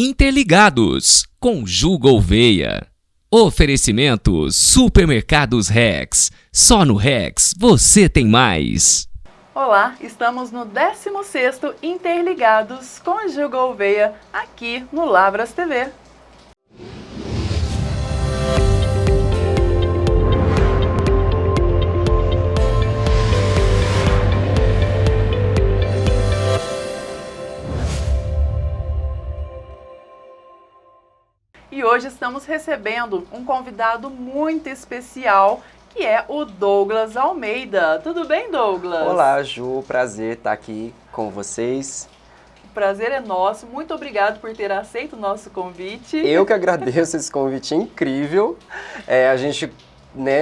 Interligados com Ju Gouveia. Oferecimento Supermercados Rex. Só no Rex você tem mais. Olá, estamos no 16º Interligados com Ju Gouveia, aqui no Lavras TV. E hoje estamos recebendo um convidado muito especial, que é o Douglas Almeida. Tudo bem, Douglas? Olá, Ju. Prazer estar aqui com vocês. O prazer é nosso. Muito obrigado por ter aceito o nosso convite. Eu que agradeço esse convite incrível. A gente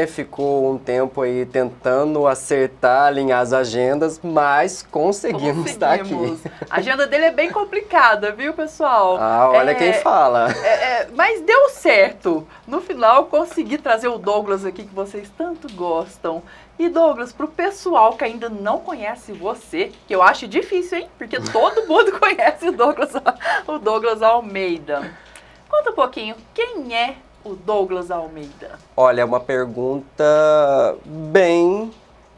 ficou um tempo aí tentando acertar, alinhar as agendas, mas conseguimos estar aqui. A agenda dele é bem complicada, viu, pessoal? Olha quem fala. Mas deu certo. No final, consegui trazer o Douglas aqui, que vocês tanto gostam. E, Douglas, pro pessoal que ainda não conhece você, que eu acho difícil, hein? Porque todo mundo conhece o Douglas Almeida. Conta um pouquinho, quem é o Douglas Almeida? Olha, é uma pergunta bem...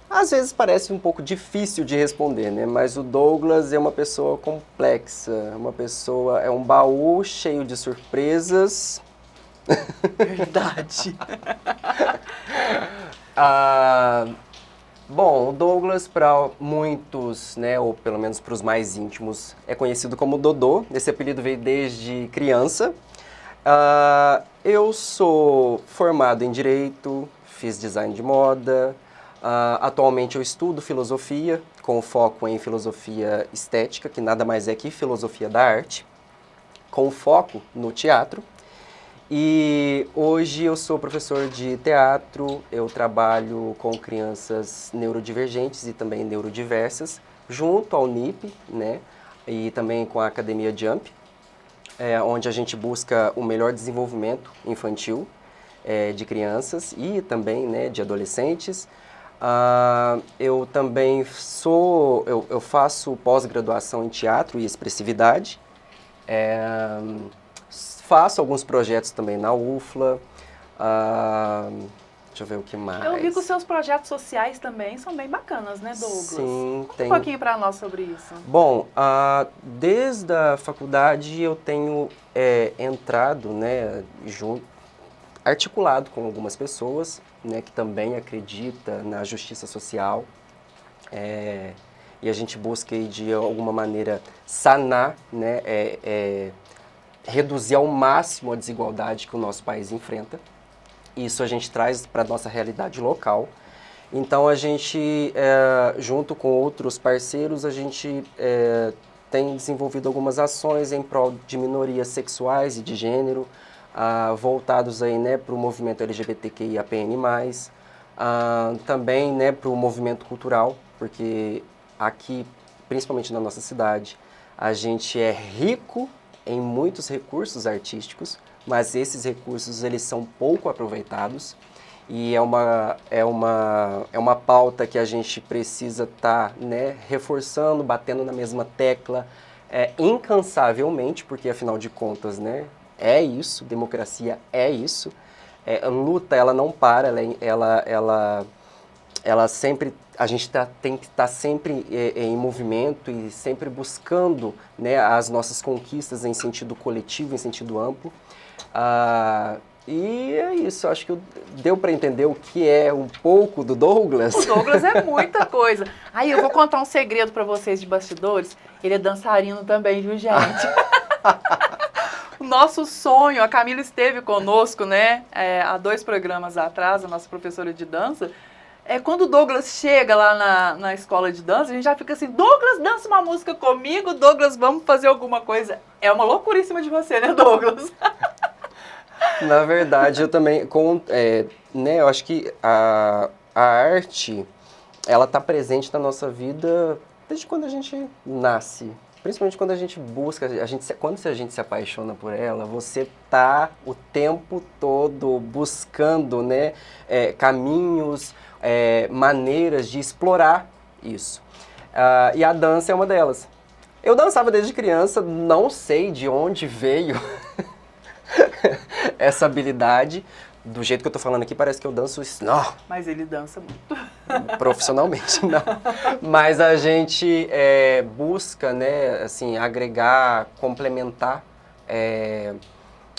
Às vezes parece um pouco difícil de responder, né? Mas o Douglas é uma pessoa complexa, é um baú cheio de surpresas. Verdade. Bom, o Douglas, para muitos, né, ou pelo menos para os mais íntimos, é conhecido como Dodô. Esse apelido veio desde criança. Eu sou formado em Direito, fiz design de moda. Atualmente eu estudo filosofia, com foco em filosofia estética, que nada mais é que filosofia da arte, com foco no teatro. E hoje eu sou professor de teatro, eu trabalho com crianças neurodivergentes e também neurodiversas, junto ao NIP, né, e também com a Academia Jump, onde a gente busca o melhor desenvolvimento infantil de crianças e também, né, de adolescentes. Eu também eu faço pós-graduação em teatro e expressividade. Faço alguns projetos também na UFLA. Deixa eu ver o que mais. Eu vi que os seus projetos sociais também são bem bacanas, né, Douglas? Sim, Conta um pouquinho para nós sobre isso. Bom, desde a faculdade eu tenho entrado, né, articulado com algumas pessoas, né, que também acreditam na justiça social. E a gente busca aí, de alguma maneira, sanar, né, reduzir ao máximo a desigualdade que o nosso país enfrenta. Isso a gente traz para a nossa realidade local. Então a gente, junto com outros parceiros, a gente tem desenvolvido algumas ações em prol de minorias sexuais e de gênero, voltados aí, né, para o movimento LGBTQIAPN+, também, né, para o movimento cultural, porque aqui, principalmente na nossa cidade, a gente é rico em muitos recursos artísticos, mas esses recursos eles são pouco aproveitados e é uma pauta que a gente precisa estar, né, reforçando, batendo na mesma tecla incansavelmente, porque afinal de contas, né, é isso, democracia é isso. A luta ela não para, ela sempre, a gente tem que estar sempre em movimento e sempre buscando, né, as nossas conquistas em sentido coletivo, em sentido amplo. E é isso, acho que deu para entender o que é um pouco do Douglas. O Douglas é muita coisa. Aí eu vou contar um segredo para vocês de bastidores. Ele é dançarino também, viu, gente? O nosso sonho, a Camila esteve conosco, né, há 2 programas atrás, a nossa professora de dança. Quando o Douglas chega lá na escola de dança, a gente já fica assim, Douglas, dança uma música comigo, Douglas, vamos fazer alguma coisa. É uma loucuríssima de você, né, Douglas? Na verdade, eu também, né, eu acho que a arte, ela está presente na nossa vida desde quando a gente nasce. Principalmente quando a gente busca, quando a gente se apaixona por ela, você tá o tempo todo buscando, né, caminhos, maneiras de explorar isso. E a dança é uma delas. Eu dançava desde criança, não sei de onde veio essa habilidade. Do jeito que eu tô falando aqui, parece que eu danço Mas ele dança muito. profissionalmente, não. Mas a gente busca, né, assim, agregar, complementar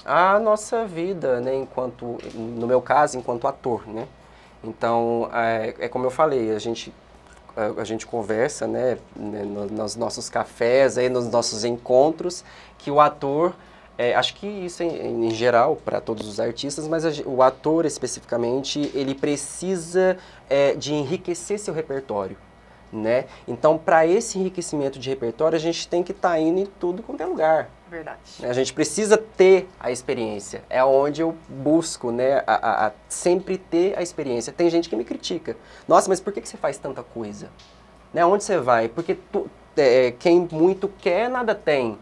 a nossa vida, né, enquanto, no meu caso, enquanto ator, né. Então, é como eu falei, a gente conversa, né, nos nossos cafés, aí, nos nossos encontros, que o ator, acho que isso em geral, para todos os artistas, mas o ator especificamente, ele precisa de enriquecer seu repertório, né? Então, para esse enriquecimento de repertório, a gente tem que estar indo em tudo quanto é lugar. Verdade. A gente precisa ter a experiência. É onde eu busco, né, a sempre ter a experiência. Tem gente que me critica. Nossa, mas por que você faz tanta coisa? Né, onde você vai? Porque quem muito quer, nada tem.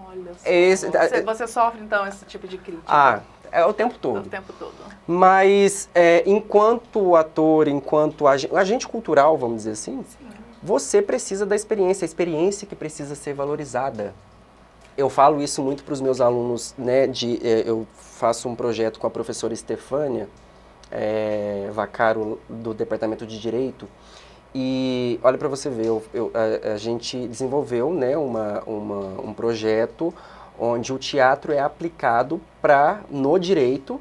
Olha só. Você sofre, então, esse tipo de crítica? É o tempo todo. O tempo todo. Mas, enquanto ator, enquanto agente cultural, vamos dizer assim, sim, você precisa da experiência. A experiência que precisa ser valorizada. Eu falo isso muito para os meus alunos, né, eu faço um projeto com a professora Estefânia Vaccaro, do Departamento de Direito, e olha para você ver, a gente desenvolveu, né, um projeto onde o teatro é aplicado no direito,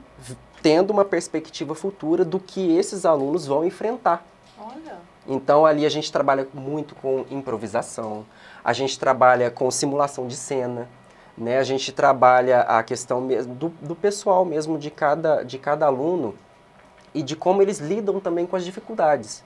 tendo uma perspectiva futura do que esses alunos vão enfrentar. Olha. Então, ali a gente trabalha muito com improvisação, a gente trabalha com simulação de cena, né? A gente trabalha a questão mesmo do pessoal mesmo, de cada aluno, e de como eles lidam também com as dificuldades.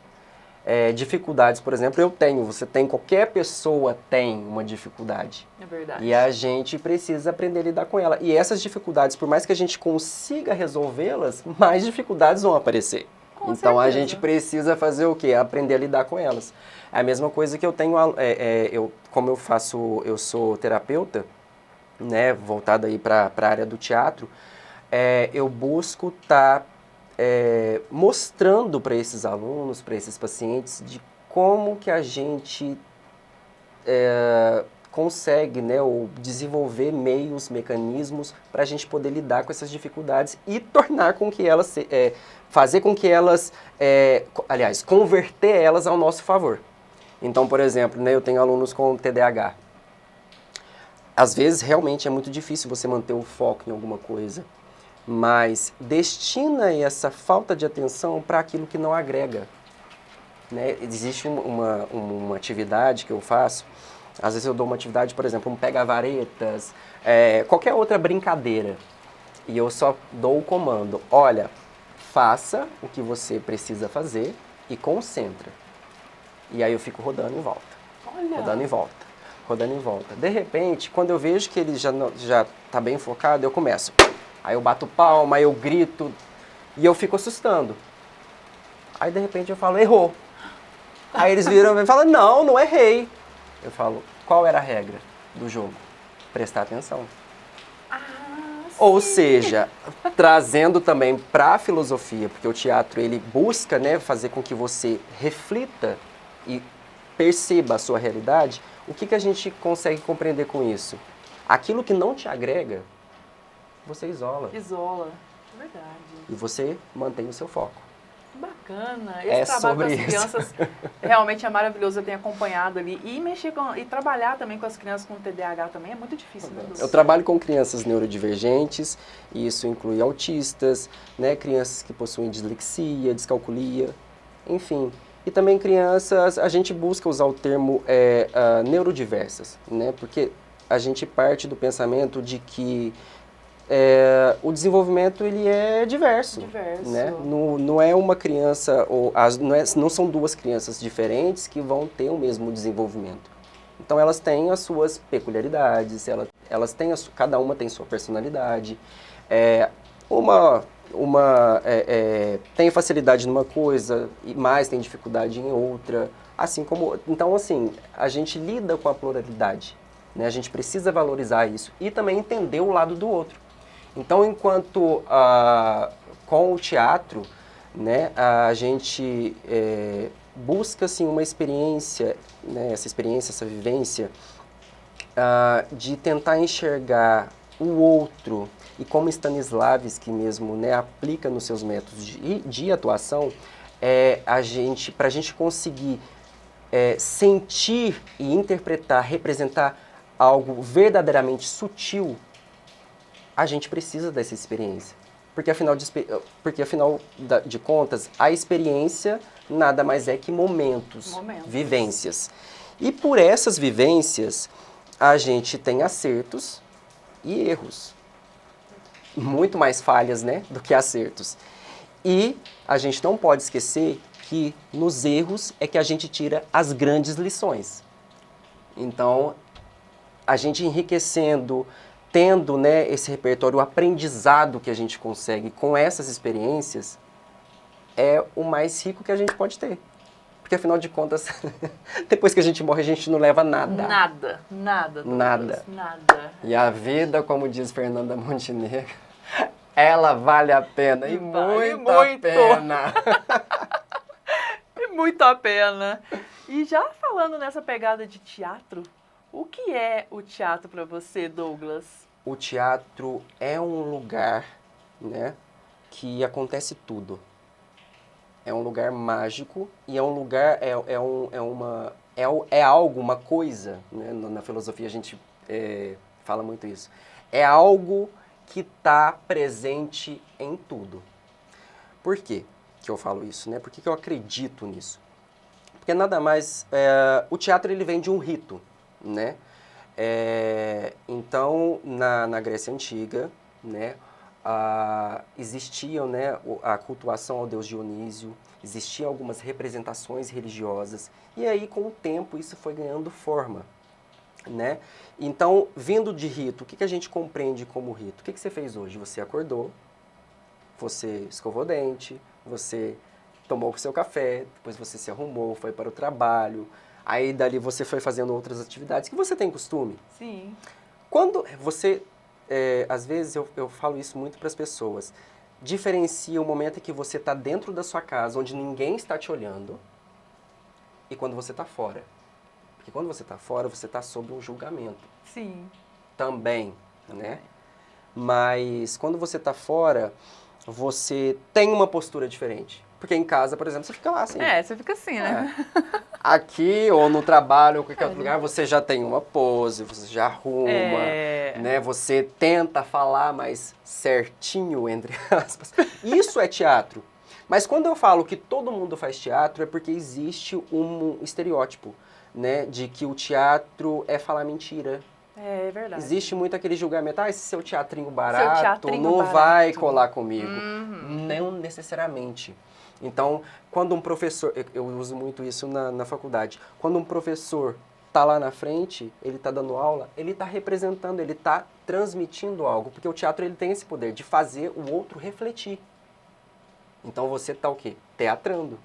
Dificuldades, por exemplo, você tem, qualquer pessoa tem uma dificuldade. É verdade. E a gente precisa aprender a lidar com ela. E essas dificuldades, por mais que a gente consiga resolvê-las, mais dificuldades vão aparecer. Então, a gente precisa fazer o quê? Aprender a lidar com elas. É a mesma coisa que eu tenho, como eu sou terapeuta, né, voltado aí para a área do teatro, eu busco estar mostrando para esses alunos, para esses pacientes, de como que a gente consegue, né, ou desenvolver meios, mecanismos para a gente poder lidar com essas dificuldades e tornar com que elas, fazer com que elas, aliás, converter elas ao nosso favor. Então, por exemplo, né, eu tenho alunos com TDAH. Às vezes, realmente, é muito difícil você manter o foco em alguma coisa, mas destina essa falta de atenção para aquilo que não agrega. Né? Existe uma atividade que eu faço, às vezes eu dou uma atividade, por exemplo, um pega-varetas, qualquer outra brincadeira, e eu só dou o comando, olha, faça o que você precisa fazer e concentra. E aí eu fico rodando em volta, rodando em volta, rodando em volta. De repente, quando eu vejo que ele já tá bem focado, eu começo. Aí eu bato palma, aí eu grito e eu fico assustando. Aí de repente eu falo, errou. Aí eles viram e falam, não errei. Eu falo, qual era a regra do jogo? Prestar atenção. Ou seja, trazendo também para a filosofia, porque o teatro ele busca, né, fazer com que você reflita e perceba a sua realidade. O que a gente consegue compreender com isso? Aquilo que não te agrega, você isola. Isola, verdade. E você mantém o seu foco. Bacana. Esse trabalho com as crianças realmente é maravilhoso. Eu tenho acompanhado ali. E trabalhar também com as crianças com TDAH também é muito difícil, né, Eu trabalho com crianças neurodivergentes, e isso inclui autistas, né, crianças que possuem dislexia, descalculia, enfim. E também crianças, a gente busca usar o termo neurodiversas, né, porque a gente parte do pensamento de que o desenvolvimento ele é diverso. Né? Não é uma criança, não são duas crianças diferentes que vão ter o mesmo desenvolvimento. Então elas têm as suas peculiaridades, cada uma tem sua personalidade. Uma tem facilidade numa coisa, mas tem dificuldade em outra. Assim como, então assim, a gente lida com a pluralidade, né? A gente precisa valorizar isso e também entender o lado do outro. Então, enquanto com o teatro, né, a gente busca assim, uma experiência, né, essa vivência de tentar enxergar o outro, e como Stanislavski mesmo, né, aplica nos seus métodos de atuação, para a gente conseguir sentir e interpretar, representar algo verdadeiramente sutil, a gente precisa dessa experiência. Porque afinal de contas, a experiência nada mais é que momentos, vivências. E por essas vivências, a gente tem acertos e erros. Muito mais falhas, né, do que acertos. E a gente não pode esquecer que nos erros é que a gente tira as grandes lições. Então, a gente enriquecendo, tendo, né, esse repertório, o aprendizado que a gente consegue com essas experiências, é o mais rico que a gente pode ter. Porque, afinal de contas, depois que a gente morre, a gente não leva nada. Nada. E a vida, como diz Fernanda Montenegro, ela vale a pena. E muito a pena. E muito a pena. E já falando nessa pegada de teatro, o que é o teatro para você, Douglas? O teatro é um lugar, né, que acontece tudo. É um lugar mágico e é um lugar, algo, uma coisa, né? Na filosofia a gente fala muito isso. É algo que está presente em tudo. Por quê que eu falo isso, né? Por que eu acredito nisso? Porque nada mais... o teatro ele vem de um rito, né? Então, na Grécia Antiga, né, existiam, né, a cultuação ao deus Dionísio, existiam algumas representações religiosas, e aí, com o tempo, isso foi ganhando forma, né? Então, vindo de rito, o que a gente compreende como rito? O que você fez hoje? Você acordou, você escovou o dente, você tomou o seu café, depois você se arrumou, foi para o trabalho, aí dali você foi fazendo outras atividades que você tem costume. Sim. Quando você, às vezes eu falo isso muito para as pessoas, diferencia o momento em que você está dentro da sua casa, onde ninguém está te olhando, e quando você está fora. Porque quando você está fora, você está sob um julgamento. Sim. Também, né? Mas quando você está fora, você tem uma postura diferente. Porque em casa, por exemplo, você fica lá assim. Você fica assim, né? Aqui ou no trabalho ou em qualquer outro lugar, você já tem uma pose, você já arruma, né? Você tenta falar mais certinho, entre aspas. Isso é teatro. Mas quando eu falo que todo mundo faz teatro, é porque existe um estereótipo, né? De que o teatro é falar mentira. É verdade. Existe muito aquele julgamento, esse seu teatrinho barato não vai colar comigo. Não necessariamente. Então, quando um professor, eu uso muito isso na faculdade, quando um professor está lá na frente, ele está dando aula, ele está representando, ele está transmitindo algo, porque o teatro ele tem esse poder de fazer o outro refletir. Então você está o quê? Teatrando.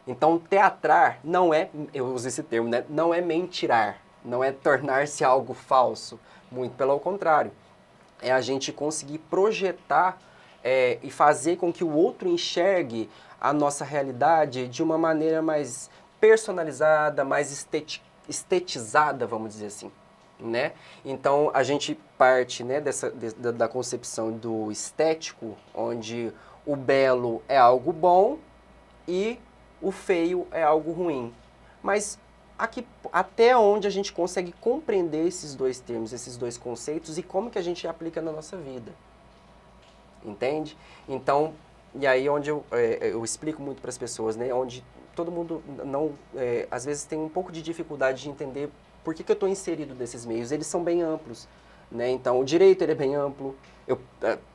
Então teatrar não é, eu uso esse termo, né? Não é mentirar, não é tornar-se algo falso, muito pelo contrário. É a gente conseguir projetar e fazer com que o outro enxergue a nossa realidade de uma maneira mais personalizada, mais estetizada, vamos dizer assim, né? Então, a gente parte, né, da concepção do estético, onde o belo é algo bom e o feio é algo ruim. Mas aqui, até onde a gente consegue compreender esses dois termos, esses dois conceitos e como que a gente aplica na nossa vida. Entende? Então, e aí onde eu explico muito para as pessoas, né? Onde todo mundo às vezes tem um pouco de dificuldade de entender por que eu estou inserido nesses meios. Eles são bem amplos, né? Então, o direito ele é bem amplo. Eu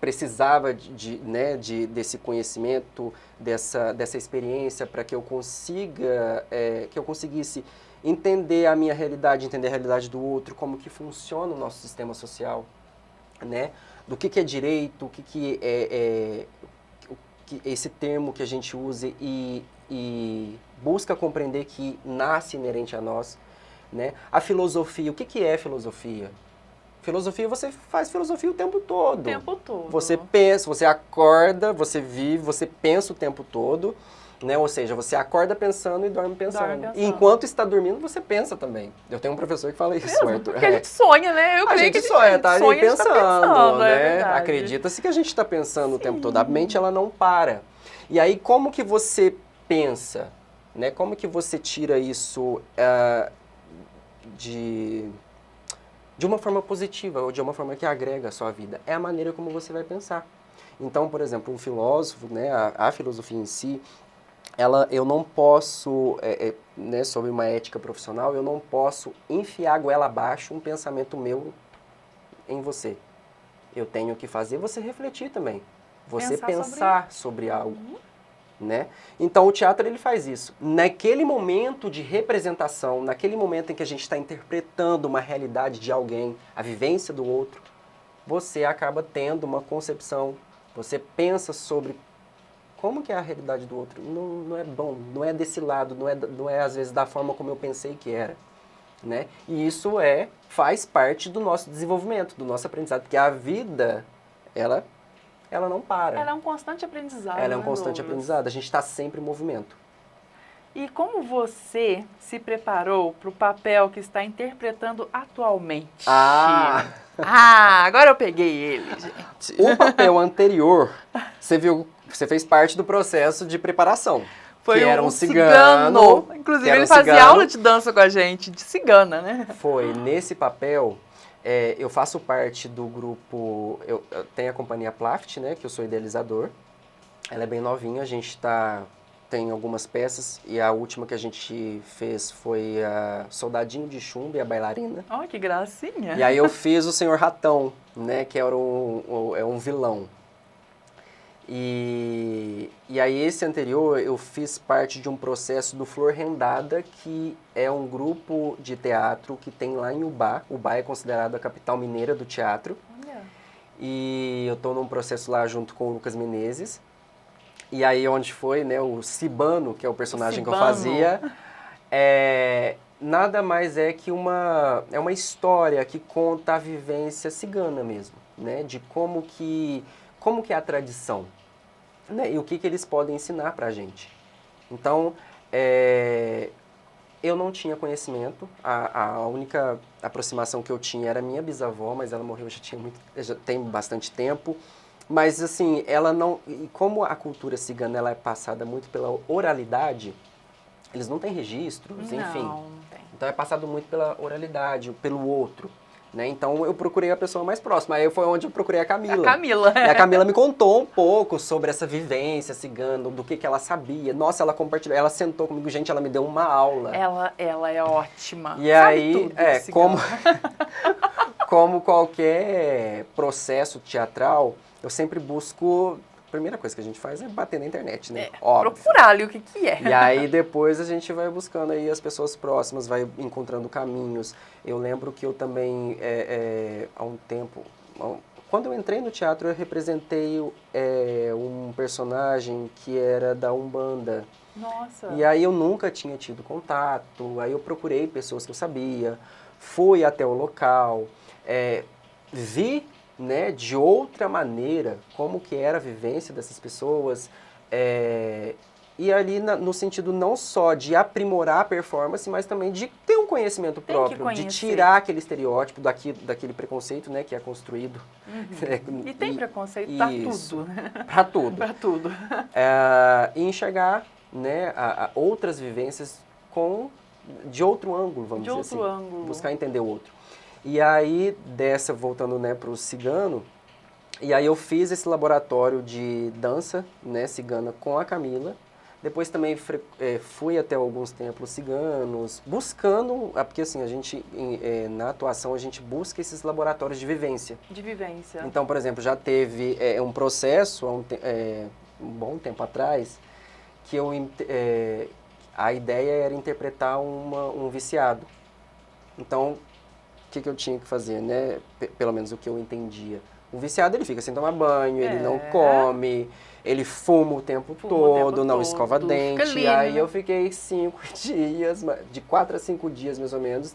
precisava desse conhecimento, dessa experiência para que eu conseguisse entender a minha realidade, entender a realidade do outro, como que funciona o nosso sistema social, né? Do que é direito, o que é esse termo que a gente usa e busca compreender que nasce inerente a nós, né? A filosofia, o que é filosofia? Filosofia, você faz filosofia o tempo todo. O tempo todo. Você pensa, você acorda, você vive, você pensa o tempo todo Né? Ou seja, você acorda pensando e dorme pensando. Dorme pensando. E enquanto está dormindo, você pensa também. Eu tenho um professor que fala isso, Arthur. Porque a gente sonha, né? Eu A creio gente que sonha, tá ali sonha, a gente pensando, tá pensando, é né? verdade. Acredita-se que a gente está pensando o tempo todo. A mente, ela não para. E aí, como que você pensa? Né? Como que você tira isso de uma forma positiva ou de uma forma que agrega a sua vida? É a maneira como você vai pensar. Então, por exemplo, um filósofo, né? A filosofia em si, eu não posso, né, sobre uma ética profissional, eu não posso enfiar a goela abaixo um pensamento meu em você. Eu tenho que fazer você refletir também. Você pensar sobre algo. Né? Então o teatro ele faz isso. Naquele momento de representação, naquele momento em que a gente está interpretando uma realidade de alguém, a vivência do outro, você acaba tendo uma concepção, você pensa sobre como que é a realidade do outro. Não é bom, não é desse lado, não é às vezes da forma como eu pensei que era. Né? E isso faz parte do nosso desenvolvimento, do nosso aprendizado, porque a vida, ela não para. Ela é um constante aprendizado. Ela é um né, constante Douglas? aprendizado, a gente está sempre em movimento. E como você se preparou para o papel que está interpretando atualmente? Agora eu peguei ele, gente. O papel anterior, você fez parte do processo de preparação. Foi que era um cigano. Inclusive, ele fazia aula de dança com a gente, de cigana, né? Foi. Nesse papel, eu faço parte do grupo... Eu tenho a companhia Plaft, né? Que eu sou idealizador. Ela é bem novinha, a gente tem algumas peças. E a última que a gente fez foi a Soldadinho de Chumbo e a Bailarina. Olha que gracinha. E aí eu fiz o Senhor Ratão, né? Que era um vilão. E aí esse anterior eu fiz parte de um processo do Flor Rendada, que é um grupo de teatro que tem lá em Ubá. Ubá é considerado a capital mineira do teatro. Olha. E eu estou num processo lá junto com o Lucas Menezes. E aí onde foi, né, o Cibano, que é o personagem que eu fazia, nada mais é que uma história que conta a vivência cigana mesmo, né, de como que é a tradição. Né? E o que eles podem ensinar pra gente. Então, eu não tinha conhecimento, a única aproximação que eu tinha era minha bisavó, mas ela morreu já tem bastante tempo. Mas assim, ela não... E como a cultura cigana ela é passada muito pela oralidade, eles não têm registros, enfim. Não tem. Então é passado muito pela oralidade, pelo outro. Né? Então eu procurei a pessoa mais próxima, aí foi onde eu procurei a Camila. A Camila. E a Camila me contou um pouco sobre essa vivência cigana, do que ela sabia. Nossa, ela compartilhou, ela sentou comigo, gente, ela me deu uma aula. Ela é ótima. E sabe aí, tudo de cigano. como qualquer processo teatral, eu sempre busco... A primeira coisa que a gente faz é bater na internet, né? Óbvio. Procurar ali o que é. E aí depois a gente vai buscando aí as pessoas próximas, vai encontrando caminhos. Eu lembro que eu também, há um tempo... Quando eu entrei no teatro, eu representei um personagem que era da Umbanda. Nossa. E aí eu nunca tinha tido contato, aí eu procurei pessoas que eu sabia, fui até o local, vi... Né, de outra maneira, como que era a vivência dessas pessoas, e ali no sentido não só de aprimorar a performance, mas também de ter um conhecimento próprio, de tirar aquele estereótipo, daquele preconceito, né, que é construído. Uhum. E tem preconceito para tudo. Para tudo. Para tudo. E enxergar, né, outras vivências de outro ângulo, vamos dizer assim. De outro ângulo. Buscar entender o outro. E aí, voltando, né, para o cigano, e aí eu fiz esse laboratório de dança, né, cigana com a Camila. Depois também fui até alguns templos ciganos, buscando, porque assim, a gente, na atuação, a gente busca esses laboratórios de vivência. De vivência. Então, por exemplo, já teve um processo, um bom tempo atrás, que a ideia era interpretar um viciado. Então, o que eu tinha que fazer, né? Pelo menos o que eu entendia. O viciado, ele fica sem tomar banho, ele não come, ele fuma o tempo todo, não escova dente. Aí eu fiquei 5 dias, de 4 a 5 dias mais ou menos.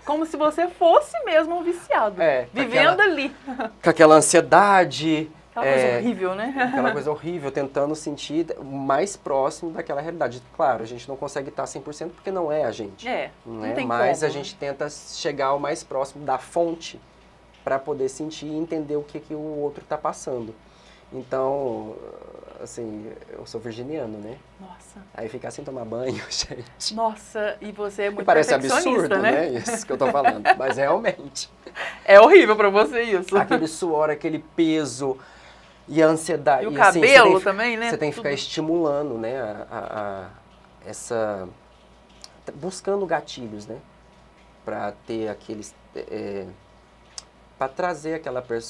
Como se você fosse mesmo um viciado, vivendo ali. Com aquela ansiedade, Aquela coisa horrível, né? Aquela coisa horrível, tentando sentir o mais próximo daquela realidade. Claro, a gente não consegue estar 100% porque não é a gente. Não tem Mas como, a gente tenta chegar ao mais próximo da fonte para poder sentir e entender o que o outro está passando. Então, assim, eu sou virginiano, né? Nossa. Aí ficar sem tomar banho, gente. Nossa, e você é muito Parece perfeccionista, absurdo, né? Isso que eu tô falando. Mas realmente. É horrível pra você isso. Aquele suor, aquele peso e a ansiedade. E o assim, cabelo também, né? Você tem que ficar Tudo. estimulando, né? Buscando gatilhos, né? Pra ter aqueles... para trazer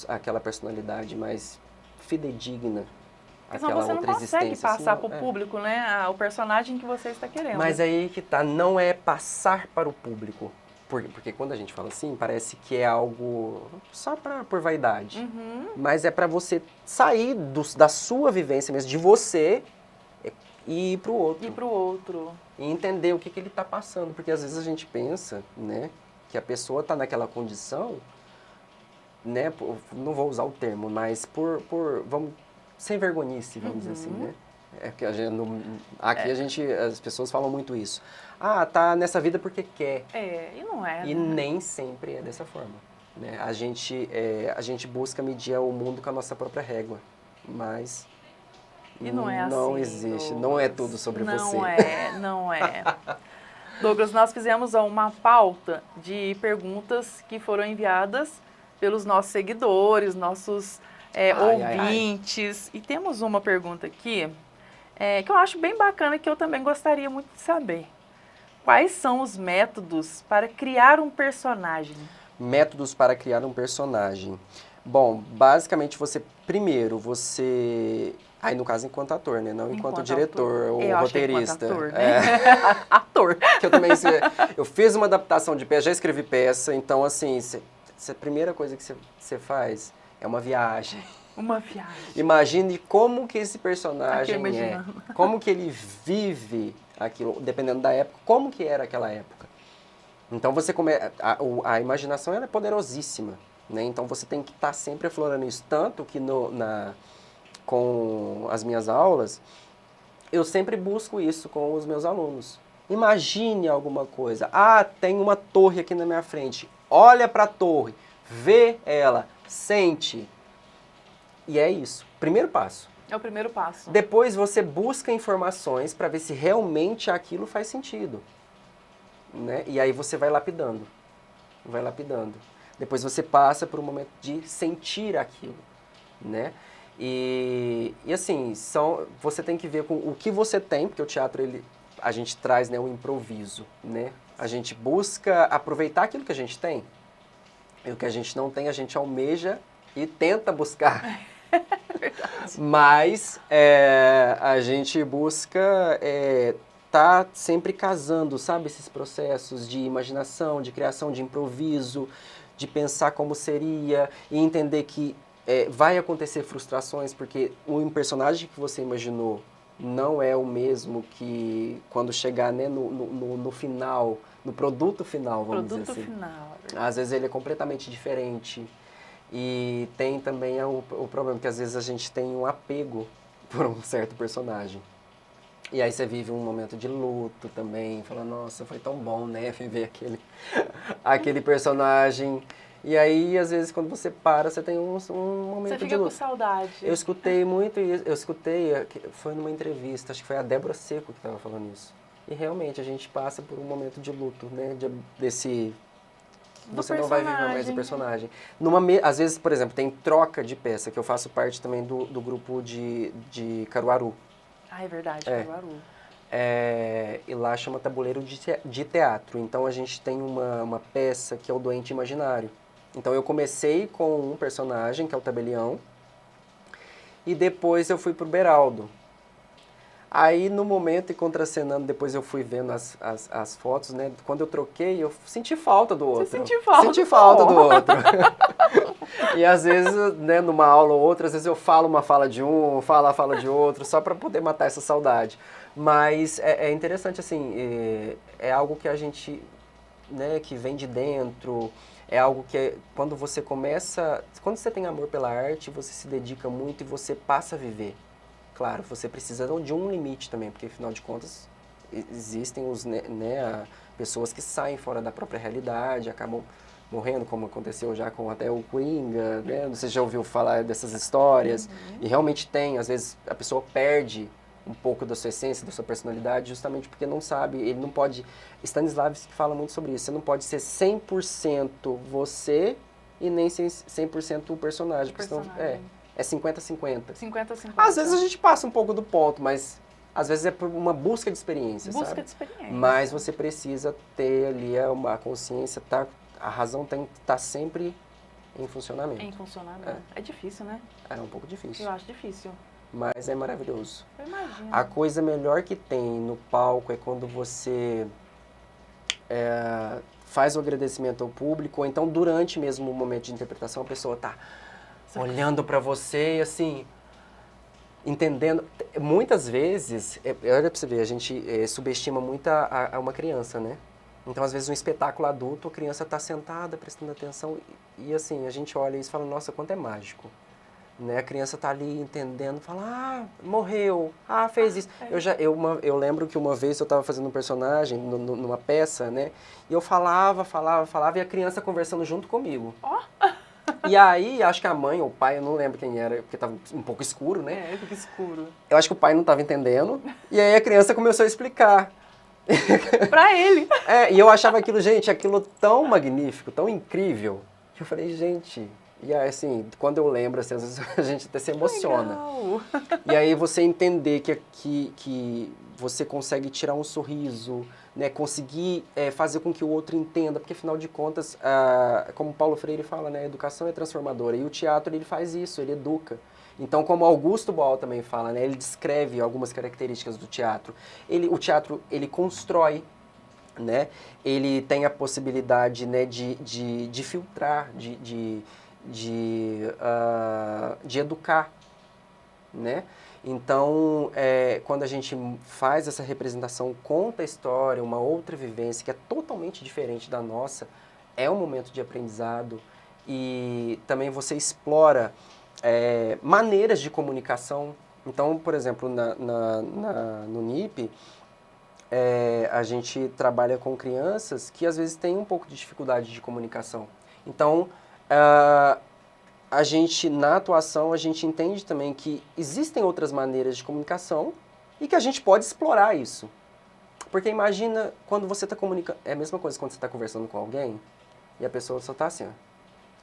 aquela personalidade mais fidedigna. Porque senão você não consegue passar para o público, né? O personagem que você está querendo. Mas aí que tá, não é passar para o público. Porque quando a gente fala assim, parece que é algo só por vaidade. Mas é para você sair da sua vivência mesmo, de você, e ir pro outro. E pro outro. E entender o que ele tá passando. Porque às vezes a gente pensa, né, que a pessoa tá naquela condição, né, não vou usar o termo, mas vamos, sem vergonhice, vamos dizer assim, né? Que as pessoas falam muito isso. Ah, tá nessa vida porque quer. E não é. E nem sempre é dessa forma, né? A gente busca medir o mundo com a nossa própria régua, mas e não é não assim, existe, Douglas. não é tudo sobre você. Não é. Douglas, nós fizemos uma pauta de perguntas que foram enviadas pelos nossos seguidores, nossos ouvintes. E temos uma pergunta aqui que eu acho bem bacana, que eu também gostaria muito de saber. Quais são os métodos para criar um personagem? Métodos para criar um personagem. Bom, basicamente primeiro aí no caso enquanto ator, né? Não enquanto diretor ou roteirista. Ator, né? Ator. Que eu fiz uma adaptação de peça, já escrevi peça, então assim, a primeira coisa que você faz é uma viagem. Uma viagem. Imagine como que esse personagem como que ele vive aquilo, dependendo da época, como que era aquela época. Então a imaginação ela é poderosíssima, né? Então você tem que estar sempre aflorando isso, tanto que com as minhas aulas, eu sempre busco isso com os meus alunos. Imagine alguma coisa. Ah, tem uma torre aqui na minha frente. Olha para a torre, vê ela, sente. E é isso. Primeiro passo. É o primeiro passo. Depois você busca informações para ver se realmente aquilo faz sentido, né? E aí você vai lapidando. Depois você passa por um momento de sentir aquilo, né? E assim, você tem que ver com o que você tem, porque o teatro a gente traz, né, o improviso, né? A gente busca aproveitar aquilo que a gente tem. E o que a gente não tem, a gente almeja e tenta buscar. Mas a gente busca tá sempre casando, sabe? Esses processos de imaginação, de criação, de improviso, de pensar como seria e entender que vai acontecer frustrações, porque o personagem que você imaginou não é o mesmo que quando chegar, né, no final, no produto final, vamos dizer assim. Final. Às vezes ele é completamente diferente. E tem também o problema que às vezes a gente tem um apego por um certo personagem. E aí você vive um momento de luto também, fala, nossa, foi tão bom, né, viver aquele personagem. E aí, às vezes, quando você para, você tem um momento de luto. Você fica com saudade. Eu escutei muito isso, foi numa entrevista, acho que foi a Débora Seco que estava falando isso. E realmente, a gente passa por um momento de luto, né, você não vai viver mais o personagem. Às vezes, por exemplo, tem troca de peça, que eu faço parte também do grupo de Caruaru. Ah, é verdade, Caruaru. E lá chama Tabuleiro de Teatro. Então, a gente tem uma peça que é o Doente Imaginário. Então, eu comecei com um personagem, que é o Tabelião, e depois eu fui pro Beraldo. Aí, no momento, e contracenando, depois eu fui vendo as fotos, né? Quando eu troquei, eu senti falta do outro. Você sentiu falta? Senti falta do outro. E às vezes, né, numa aula ou outra, às vezes eu falo uma fala de um, falo a fala de outro, só para poder matar essa saudade. Mas é interessante, assim, é algo que a gente, né, que vem de dentro, é algo que quando você começa, quando você tem amor pela arte, você se dedica muito e você passa a viver. Claro, você precisa de um limite também, porque afinal de contas existem pessoas que saem fora da própria realidade, acabam morrendo, como aconteceu já com até o Coringa, né? Você já ouviu falar dessas histórias? E realmente tem, às vezes a pessoa perde um pouco da sua essência, da sua personalidade, justamente porque não sabe, ele não pode... Stanislavski fala muito sobre isso, você não pode ser 100% você e nem 100% o personagem. Senão, é 50-50. 50-50. Às vezes a gente passa um pouco do ponto, mas às vezes é por uma busca de experiência, Busca sabe? de experiência. Mas você precisa ter ali a consciência, a razão tem que estar sempre em funcionamento. Em funcionamento. É difícil, né? É um pouco difícil. Eu acho difícil. Mas é maravilhoso. Eu imagino. A coisa melhor que tem no palco é quando você faz o agradecimento ao público, ou então durante mesmo o momento de interpretação, a pessoa tá olhando para você e assim, entendendo. Muitas vezes, olha pra você ver, a gente subestima muito a uma criança, né? Então, às vezes, um espetáculo adulto, a criança tá sentada, prestando atenção, e assim, a gente olha isso e fala, nossa, quanto é mágico. Né? A criança tá ali entendendo, fala, morreu, fez isso. Eu lembro que uma vez eu estava fazendo um personagem numa peça, né? E eu falava, e a criança conversando junto comigo. E aí, acho que a mãe ou o pai, eu não lembro quem era, porque estava um pouco escuro, né? Fica escuro. Eu acho que o pai não estava entendendo, e aí a criança começou a explicar. Pra ele. E eu achava aquilo tão magnífico, tão incrível, que eu falei, gente... E aí, assim, quando eu lembro, assim, às vezes a gente até se emociona. Legal. E aí você entender que você consegue tirar um sorriso, né? Conseguir fazer com que o outro entenda, porque afinal de contas, como Paulo Freire fala, né? A educação é transformadora. E o teatro, ele faz isso, ele educa. Então, como Augusto Boal também fala, né? Ele descreve algumas características do teatro. O teatro, ele constrói, né? Ele tem a possibilidade, né, de filtrar, de educar, né? Então, quando a gente faz essa representação, conta a história, uma outra vivência que é totalmente diferente da nossa, é um momento de aprendizado e também você explora maneiras de comunicação. Então, por exemplo, no NIP, a gente trabalha com crianças que às vezes têm um pouco de dificuldade de comunicação. Então, a gente, na atuação, a gente entende também que existem outras maneiras de comunicação e que a gente pode explorar isso. Porque imagina quando você está comunicando... É a mesma coisa quando você está conversando com alguém e a pessoa só está assim, ó.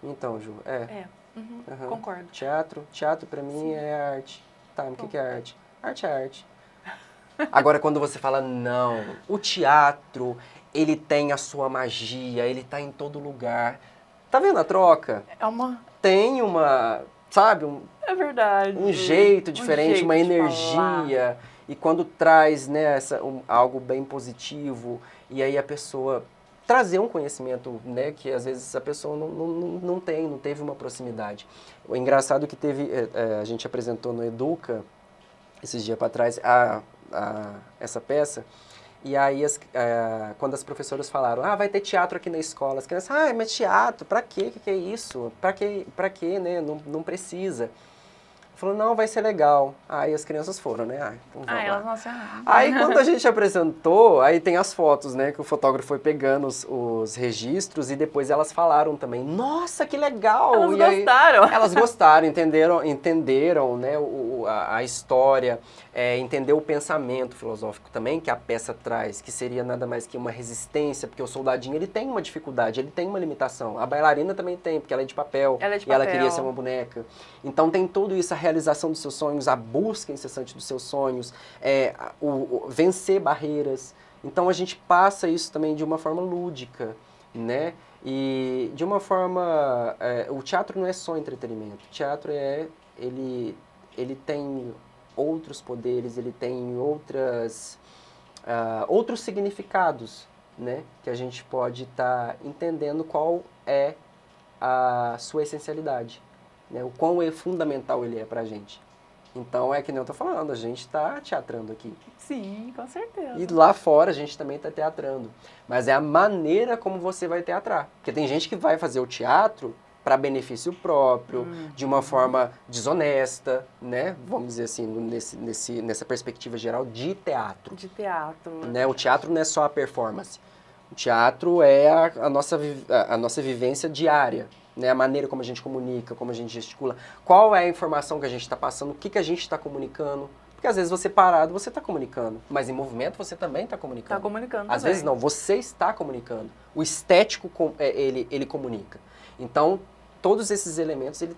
Então, Ju, Concordo. Teatro para mim é arte. Tá, mas o que é arte? Arte é arte. Agora, quando você fala, não, o teatro, ele tem a sua magia, ele está em todo lugar... Tá vendo a troca? Tem uma, sabe? É verdade. Um jeito diferente, uma energia. E quando traz, né, algo bem positivo, e aí a pessoa trazer um conhecimento, né, que às vezes a pessoa não teve uma proximidade. O engraçado que a gente apresentou no Educa, esses dias para trás, essa peça. E aí, quando as professoras falaram, vai ter teatro aqui na escola, as crianças, mas teatro, pra quê? O que é isso? Pra quê, né? Não precisa. Falou, não, vai ser legal. Aí as crianças foram, né? Então vamos lá. Elas não se arrasam. Aí quando a gente apresentou, aí tem as fotos, né? Que o fotógrafo foi pegando os registros e depois elas falaram também, nossa, que legal! Elas gostaram. Elas gostaram, entenderam, né, a história, entender o pensamento filosófico também que a peça traz, que seria nada mais que uma resistência, porque o soldadinho, ele tem uma dificuldade, ele tem uma limitação. A bailarina também tem, porque ela é de papel. E ela queria ser uma boneca. Então tem tudo isso, a realização dos seus sonhos, a busca incessante dos seus sonhos, vencer barreiras. Então a gente passa isso também de uma forma lúdica, né? E de uma forma... o teatro não é só entretenimento. O teatro ele tem outros poderes, ele tem outros significados, né? Que a gente pode estar entendendo qual é a sua essencialidade, né? O quão fundamental ele é pra gente. Então, é que nem eu tô falando, a gente está teatrando aqui. Sim, com certeza. E lá fora a gente também está teatrando. Mas é a maneira como você vai teatrar. Porque tem gente que vai fazer o teatro para benefício próprio, de uma forma desonesta, né? Vamos dizer assim, nessa perspectiva geral de teatro. De teatro. Né? O teatro não é só a performance. O teatro é a nossa vivência diária. Né? A maneira como a gente comunica, como a gente gesticula. Qual é a informação que a gente está passando, o que a gente está comunicando. Porque às vezes você parado, você está comunicando. Mas em movimento você também está comunicando. Está comunicando Às também. vezes não, você está comunicando. O estético, ele comunica. Então, todos esses elementos, ele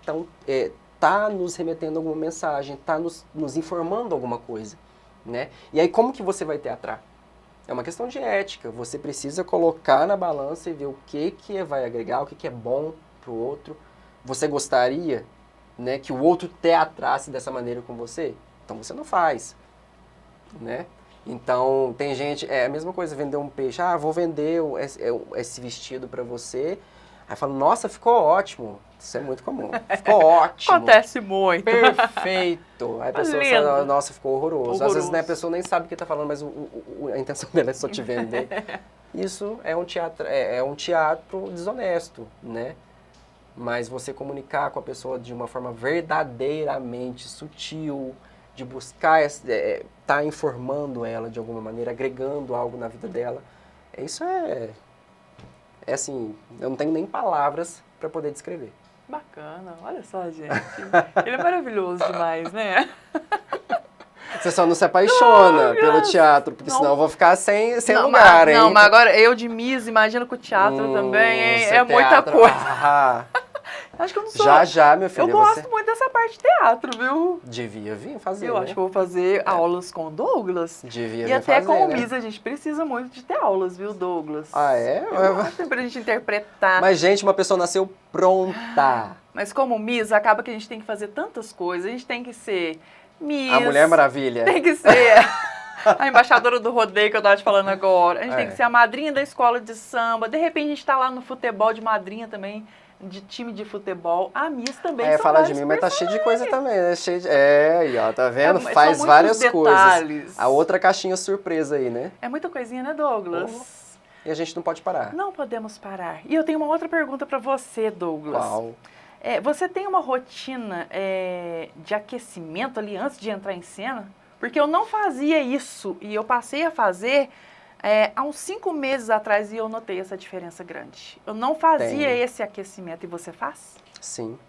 tá nos remetendo a alguma mensagem, tá nos informando alguma coisa. Né? E aí, como que você vai teatrar? É uma questão de ética. Você precisa colocar na balança e ver o que vai agregar, o que é bom para o outro. Você gostaria, né, que o outro teatrasse dessa maneira com você? Então você não faz, né? Então tem gente, é a mesma coisa, vender um peixe. Ah, vou vender esse vestido para você. Aí fala, nossa, ficou ótimo. Isso é muito comum. Ficou ótimo. Acontece muito. Perfeito. Aí a pessoa fala, nossa, ficou horroroso. Às vezes, né, a pessoa nem sabe o que está falando, mas a intenção dela é só te vender. Isso é um teatro desonesto, né? Mas você comunicar com a pessoa de uma forma verdadeiramente sutil, de buscar, tá informando ela de alguma maneira, agregando algo na vida dela, isso é assim, eu não tenho nem palavras para poder descrever. Bacana, olha só, gente. Ele é maravilhoso demais, né? Você só não se apaixona pelo teatro, porque senão eu vou ficar sem lugar, hein? Não, mas agora eu de Miss, imagino que o teatro também é muita coisa. Acho que eu não sou. Já, meu filho. Eu gosto muito dessa parte de teatro, viu? Devia vir fazer. Eu acho que eu vou fazer aulas com o Douglas. Devia vir fazer. E até com o né? Miss a gente precisa muito de ter aulas, viu, Douglas? Ah, é? Pra gente interpretar. Mas, gente, uma pessoa nasceu pronta. Mas como Miss, acaba que a gente tem que fazer tantas coisas. A gente tem que ser Miss. A Mulher Maravilha. Tem que ser a embaixadora do rodeio que eu tava te falando agora. A gente tem que ser a madrinha da escola de samba. De repente a gente tá lá no futebol de madrinha também, de time de futebol. A Miss também fala de mim, mas tá cheio de coisa também, né? Cheio de... aí, ó, tá vendo? Faz várias detalhes. Coisas. A outra caixinha surpresa aí, né? É muita coisinha, né, Douglas? E a gente não pode parar. Não podemos parar. E eu tenho uma outra pergunta pra você, Douglas. Qual? Você tem uma rotina de aquecimento ali antes de entrar em cena? Porque eu não fazia isso e eu passei a fazer há uns 5 meses atrás e eu notei essa diferença grande. Eu não fazia esse aquecimento e você faz? Sim.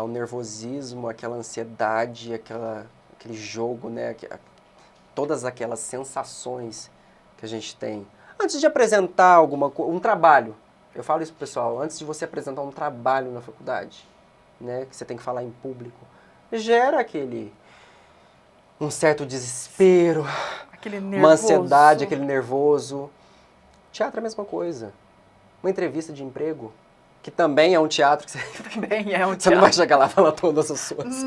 O nervosismo, aquela ansiedade, aquele jogo, né? Todas aquelas sensações que a gente tem. Antes de apresentar um trabalho, eu falo isso pro pessoal, antes de você apresentar um trabalho na faculdade, né? Que você tem que falar em público, gera um certo desespero, uma ansiedade, aquele nervoso. Teatro é a mesma coisa. Uma entrevista de emprego, que também é um teatro que também é um teatro. Você não vai chegar lá e falar todas as suas...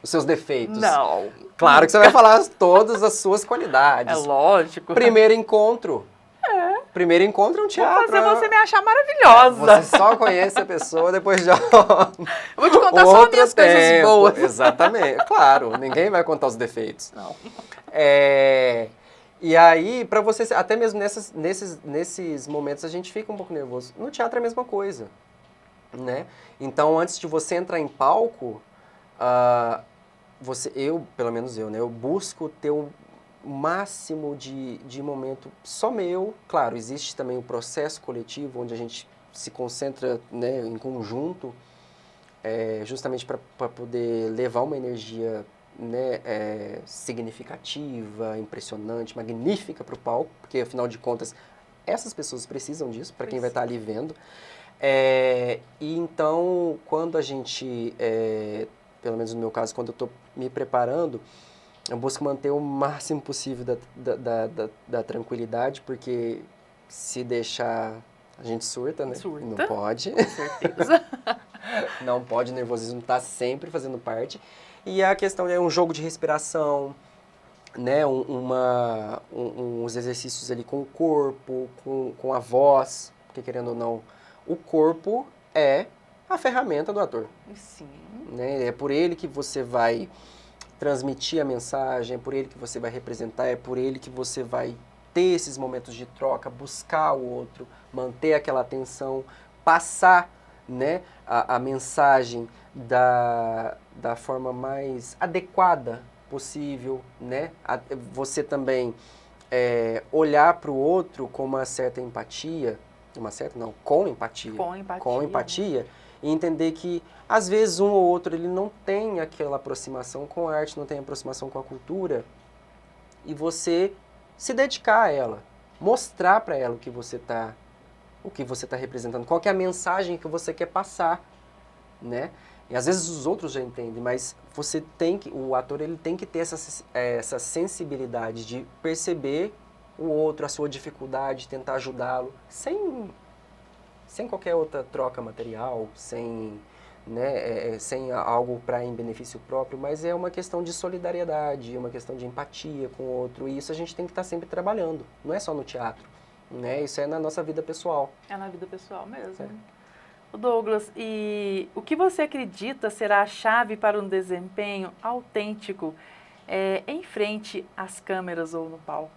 os seus defeitos. Não. Claro que você vai falar todas as suas qualidades. É lógico. Primeiro encontro. Primeiro encontro é um teatro. Vou fazer você me achar maravilhosa. Você só conhece a pessoa, depois já... Eu vou te contar só as minhas coisas boas. Exatamente. Claro, ninguém vai contar os defeitos. Não. E aí, para você, até mesmo nesses momentos, a gente fica um pouco nervoso. No teatro é a mesma coisa, né? Então, antes de você entrar em palco, pelo menos eu, né? Eu busco ter o máximo de momento só meu. Claro, existe também o processo coletivo, onde a gente se concentra, né, em conjunto, justamente para poder levar uma energia, né, significativa, impressionante, magnífica para o palco, porque afinal de contas essas pessoas precisam disso para quem vai estar ali vendo. E então, quando a gente, pelo menos no meu caso, quando eu estou me preparando, eu busco manter o máximo possível da tranquilidade, porque se deixar a gente surta, né? Surta. Não pode. Com certeza. Não pode, o nervosismo está sempre fazendo parte. E a questão é um jogo de respiração, né? Uns exercícios ali com o corpo, com a voz, porque querendo ou não, o corpo é a ferramenta do ator. Sim. Né? É por ele que você vai transmitir a mensagem, é por ele que você vai representar, é por ele que você vai ter esses momentos de troca, buscar o outro, manter aquela atenção, passar, né, a mensagem da forma mais adequada possível, né? Você também olhar para o outro com uma certa empatia, com empatia. Com empatia, né? E entender que, às vezes, um ou outro ele não tem aquela aproximação com a arte, não tem aproximação com a cultura, e você se dedicar a ela, mostrar para ela o que você está representando, qual que é a mensagem que você quer passar, né? E às vezes os outros já entendem, mas o ator ele tem que ter essa sensibilidade de perceber o outro, a sua dificuldade, tentar ajudá-lo, sem qualquer outra troca material, sem algo em benefício próprio, mas é uma questão de solidariedade, é uma questão de empatia com o outro, e isso a gente tem que estar sempre trabalhando, não é só no teatro, né? Isso é na nossa vida pessoal. É na vida pessoal mesmo. Douglas, e o que você acredita será a chave para um desempenho autêntico em frente às câmeras ou no palco?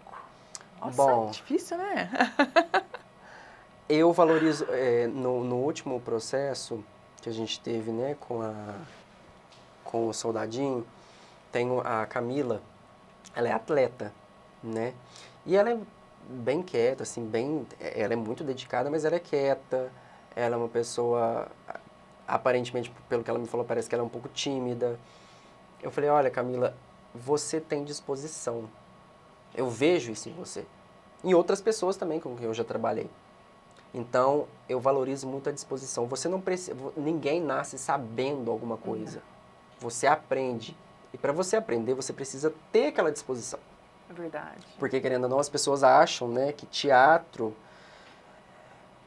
Nossa, difícil, né? Eu valorizo, no último processo que a gente teve, né, com o Soldadinho, tem a Camila, ela é atleta, né? E ela é bem quieta, assim, ela é muito dedicada, mas ela é quieta, ela é uma pessoa, aparentemente, pelo que ela me falou, parece que ela é um pouco tímida. Eu falei, olha, Camila, você tem disposição. Eu vejo isso em você. Em outras pessoas também com quem eu já trabalhei. Então, eu valorizo muito a disposição. Você não precisa, ninguém nasce sabendo alguma coisa. Você aprende. E para você aprender, você precisa ter aquela disposição. É verdade. Porque, querendo ou não, as pessoas acham, né, que teatro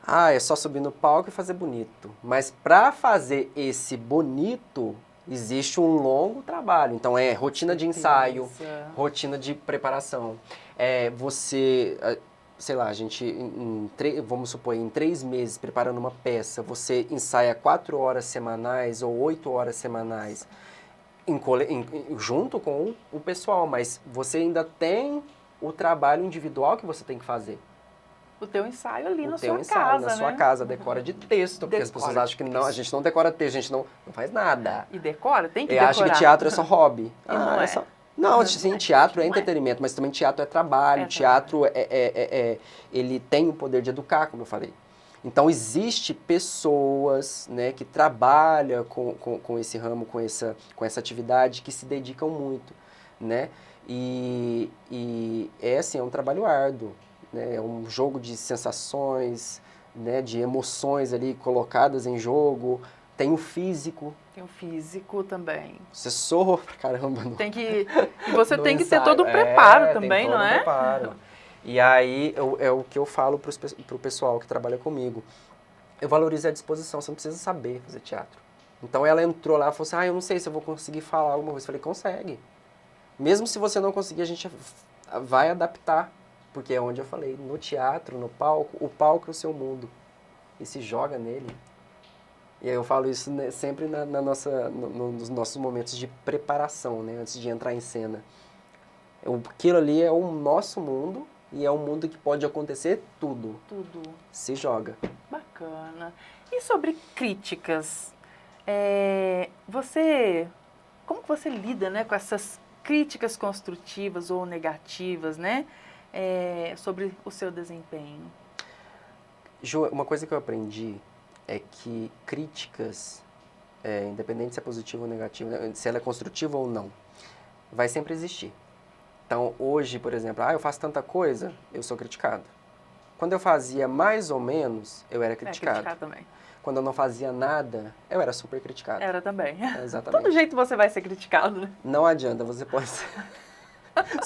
é só subir no palco e fazer bonito. Mas para fazer esse bonito, existe um longo trabalho. Então, rotina de ensaio, rotina de preparação. Sei lá, a gente, vamos supor, em 3 meses preparando uma peça, você ensaia 4 horas semanais ou 8 horas semanais junto com o pessoal, mas você ainda tem o trabalho individual que você tem que fazer. O teu ensaio ali na sua casa, na sua casa, decora de texto, porque as pessoas acham que não, a gente não decora texto, a gente não faz nada. E decora? Tem que decorar. Acha que teatro é só hobby. Não é. Não, sim, teatro é entretenimento, mas também teatro é trabalho, teatro ele tem o poder de educar, como eu falei. Então, existe pessoas, né, que trabalham com esse ramo, com essa atividade, que se dedicam muito, né? E assim, é um trabalho árduo, né? É um jogo de sensações, né, de emoções ali colocadas em jogo. Tem o físico. Tem o físico também. Você sorra pra caramba. E você tem que ter todo um preparo também, não é? Preparo. E aí, é o que eu falo pro pessoal que trabalha comigo. Eu valorizo a disposição, você não precisa saber fazer teatro. Então, ela entrou lá e falou assim, eu não sei se eu vou conseguir falar alguma coisa. Eu falei, consegue. Mesmo se você não conseguir, a gente vai adaptar. Porque é onde eu falei, no teatro, no palco, o palco é o seu mundo. E se joga nele. E aí eu falo isso, né, sempre nos nossos momentos de preparação, né, antes de entrar em cena. Aquilo ali é o nosso mundo e é um mundo que pode acontecer tudo. Tudo. Se joga. Bacana. E sobre críticas? Como que você lida, né, com essas críticas construtivas ou negativas, né, sobre o seu desempenho? Ju, uma coisa que eu aprendi é que críticas, independente se é positiva ou negativa, se ela é construtiva ou não, vai sempre existir. Então, hoje, por exemplo, eu faço tanta coisa, eu sou criticado. Quando eu fazia mais ou menos, eu era criticado. Criticado também. Quando eu não fazia nada, eu era super criticado. Era também. Exatamente. Todo jeito você vai ser criticado, né? Não adianta, você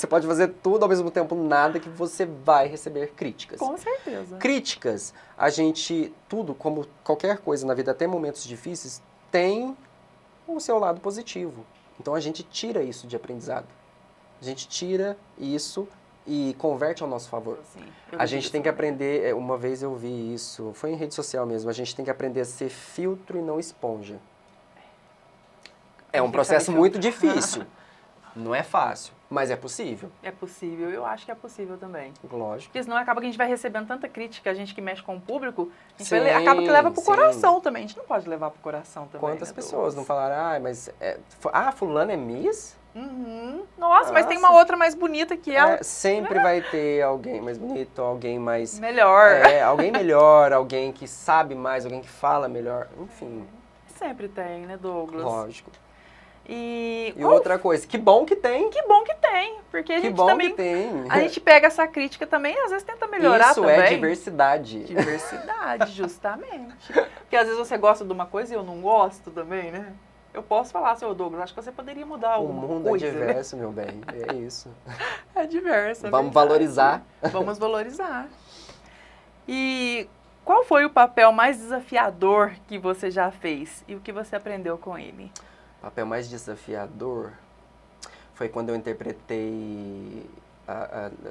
pode fazer tudo ao mesmo tempo, nada, que você vai receber críticas. Com certeza. Críticas, tudo, como qualquer coisa na vida, até momentos difíceis, tem o seu lado positivo. Então a gente tira isso de aprendizado. A gente tira isso e converte ao nosso favor. Sim, A gente tem que aprender, uma vez eu vi isso, foi em rede social mesmo, a gente tem que aprender a ser filtro e não esponja. É um processo muito difícil, não é fácil, mas é possível. É possível, eu acho que é possível também. Lógico. Porque senão acaba que a gente vai recebendo tanta crítica, a gente que mexe com o público, a gente Sim, acaba que leva pro sim. coração também. A gente não pode levar pro coração também. Quantas né, pessoas não Douglas? falaram, mas fulano é Miss? Uhum. Nossa, mas tem uma Nossa. outra mais bonita que ela. Sempre vai ter alguém mais bonito, alguém mais... Melhor. alguém melhor, alguém que sabe mais, alguém que fala melhor, enfim, Sempre tem, né, Douglas? lógico. E E outra coisa, que bom que tem, que bom que tem, porque a que gente bom também... que tem. A gente pega essa crítica também e às vezes tenta melhorar Isso também. é diversidade. Diversidade, justamente. Porque às vezes você gosta de uma coisa e eu não gosto também, né? Eu posso falar, seu Douglas, acho que você poderia mudar O alguma mundo coisa. é diverso, meu bem, é isso. É diverso. é Vamos verdade. valorizar. Vamos valorizar. E qual foi o papel mais desafiador que você já fez e o que você aprendeu com ele? O papel mais desafiador foi quando eu interpretei,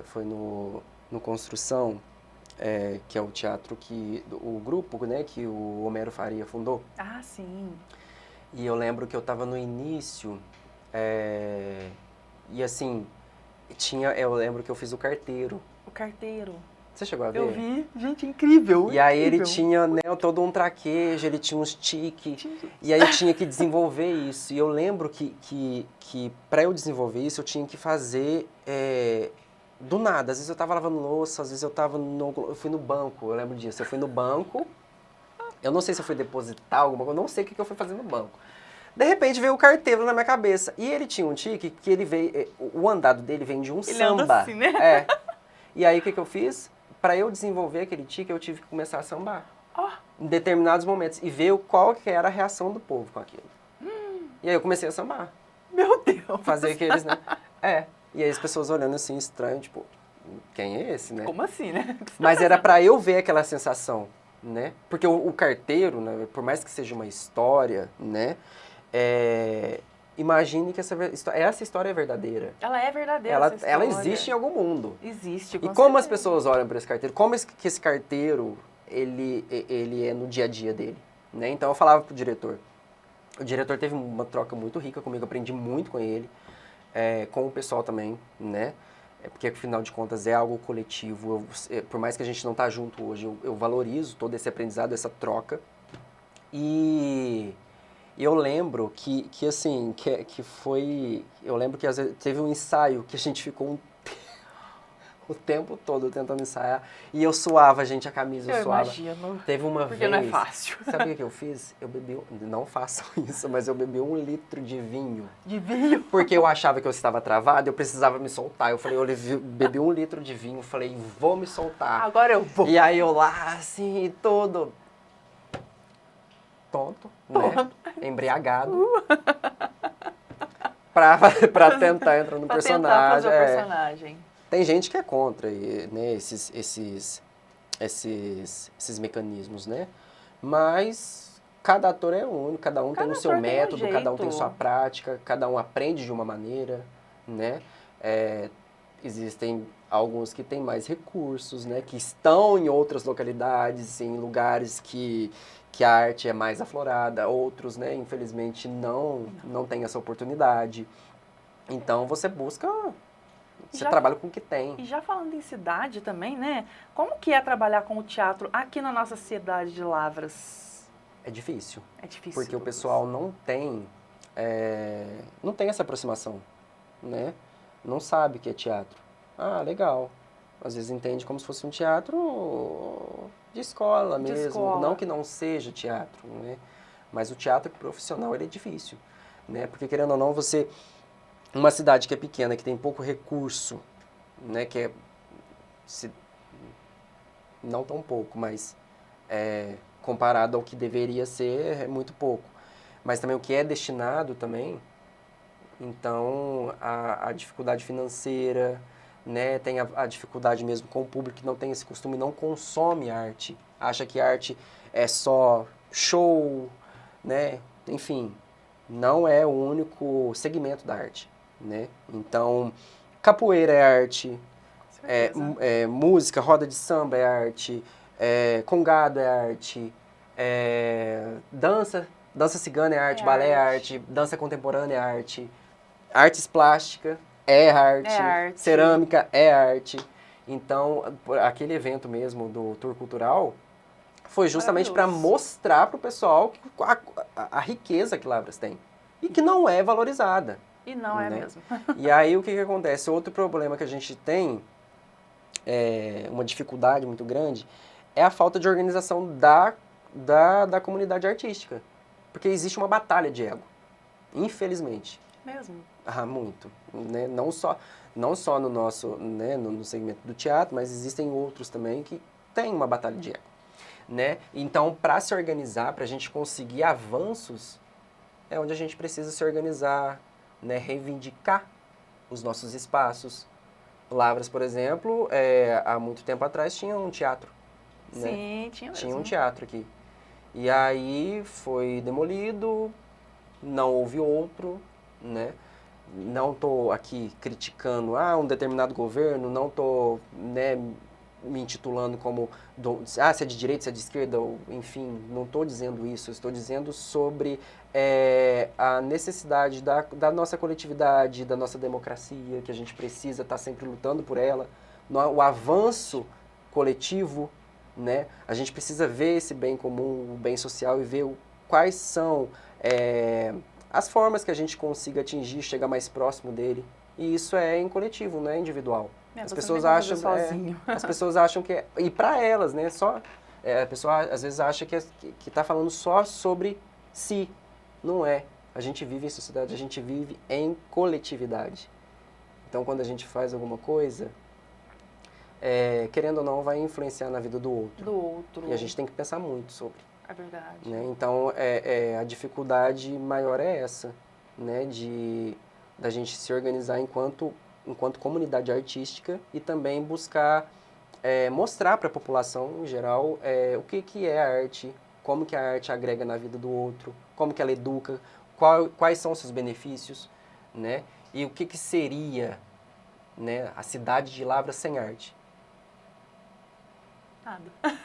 foi no Construção, que é o teatro o grupo, né, que o Homero Faria fundou. Ah, sim. E eu lembro que eu estava no início, e assim, eu lembro que eu fiz o carteiro. O carteiro. Você chegou a ver? Eu vi. Gente, incrível. E aí ele incrível. tinha, né, todo um traquejo, ele tinha uns tiques, e aí eu tinha que desenvolver isso. E eu lembro que para eu desenvolver isso, eu tinha que fazer do nada. Às vezes eu estava lavando louça, às vezes eu fui no banco, eu lembro disso. Eu fui no banco, eu não sei se eu fui depositar alguma coisa, eu não sei o que eu fui fazer no banco. De repente veio o carteiro na minha cabeça. E ele tinha um tique que ele veio, o andado dele vem de um Ele anda samba. assim, né? E aí o que eu fiz? Para eu desenvolver aquele tique, eu tive que começar a sambar. Ó. Em determinados momentos. E ver qual que era a reação do povo com aquilo. E aí eu comecei a sambar. Meu Deus. Fazer aqueles, né? E aí as pessoas olhando assim, estranho, tipo, quem é esse, né? Como assim, né? Mas era para eu ver aquela sensação, né? Porque o carteiro, né, por mais que seja uma história, né? Imagine que essa história é verdadeira. Ela é verdadeira, essa Ela história. existe em algum mundo. Existe, E com como as certeza. pessoas olham para esse carteiro? Como que esse carteiro, ele é no dia a dia dele, né? Então eu falava pro diretor. O diretor teve uma troca muito rica comigo, aprendi muito com ele, com o pessoal também, né? Porque afinal de contas é algo coletivo. Por mais que a gente não tá junto hoje, eu valorizo todo esse aprendizado, essa troca. E eu lembro que foi... Eu lembro que às vezes teve um ensaio que a gente ficou o tempo todo tentando ensaiar. E eu suava, gente, a camisa Eu suava. imagino. Teve uma Porque vez... não é fácil. Sabe o que eu fiz? Eu bebi... Não façam isso, mas eu bebi 1 litro de vinho. De vinho. Porque eu achava que eu estava travado, eu precisava me soltar. Eu falei, eu bebi 1 litro de vinho, falei, vou me soltar. Agora eu vou. E aí eu lá, assim, todo... tonto, né? Embriagado. Pra tentar entrar no Pra personagem. tentar fazer o personagem. Tem gente que é contra, né, esses mecanismos, né? Mas cada ator é único, cada um tem Cada o seu ator tem um método, cada um tem jeito. sua prática, cada um aprende de uma maneira, né? Existem alguns que têm mais recursos, né? Que estão em outras localidades, em lugares que a arte é mais aflorada, outros, né, infelizmente não tem essa oportunidade. Então você busca, você trabalha com o que tem. E já falando em cidade também, né? Como que é trabalhar com o teatro aqui na nossa cidade de Lavras? É difícil, É difícil. porque o Douglas. pessoal não tem essa aproximação, né? Não sabe o que é teatro. Ah, legal. Às vezes entende como se fosse um teatro de escola De mesmo. escola. Não que não seja teatro, né? Mas o teatro profissional, ele é difícil, né? Porque, querendo ou não, uma cidade que é pequena, que tem pouco recurso, né? Que não tão pouco, mas comparado ao que deveria ser, é muito pouco. Mas também o que é destinado também, então a dificuldade financeira, né, tem a dificuldade mesmo com o público que não tem esse costume, não consome arte, acha que arte é só show, né, enfim, não é o único segmento da arte, né, então capoeira é arte, Certeza. Música, roda de samba é arte, congado é arte, dança cigana é arte, balé é arte, dança contemporânea é arte, artes plásticas é arte, cerâmica é arte. Então, aquele evento mesmo do Tour Cultural foi justamente para mostrar para o pessoal a riqueza que Lavras tem e que não é valorizada. E não é mesmo. E aí o que acontece? Outro problema que a gente tem, uma dificuldade muito grande, é a falta de organização da comunidade artística. Porque existe uma batalha de ego, infelizmente. Mesmo? Muito. Né? Não só no nosso, né, no segmento do teatro, mas existem outros também que têm uma batalha de ego. Né? Então, para se organizar, para a gente conseguir avanços, é onde a gente precisa se organizar, né? Reivindicar os nossos espaços. Lavras, por exemplo, há muito tempo atrás tinha um teatro. Né? Sim, tinha mesmo. Tinha um teatro aqui. E aí foi demolido, não houve outro, né? Não estou aqui criticando um determinado governo, não estou, né, me intitulando como se é de direita, se é de esquerda, ou, enfim, não estou dizendo isso. Estou dizendo sobre a necessidade da nossa coletividade, da nossa democracia, que a gente precisa estar sempre lutando por ela, o avanço coletivo, né? A gente precisa ver esse bem comum, o bem social, e ver quais são as formas que a gente consiga atingir, chegar mais próximo dele. E isso é em coletivo, não é individual. As pessoas acham que e para elas, né, a pessoa às vezes acha que está falando só sobre si. Não é. A gente vive em sociedade, a gente vive em coletividade. Então, quando a gente faz alguma coisa, querendo ou não, vai influenciar na vida do outro. E a gente tem que pensar muito sobre. É verdade. Né? Então, a dificuldade maior é essa, né, da gente se organizar enquanto comunidade artística e também buscar mostrar para a população em geral o que é a arte, como que a arte agrega na vida do outro, como que ela educa, quais são os seus benefícios, né? E o que seria, né, a cidade de Lavras sem arte?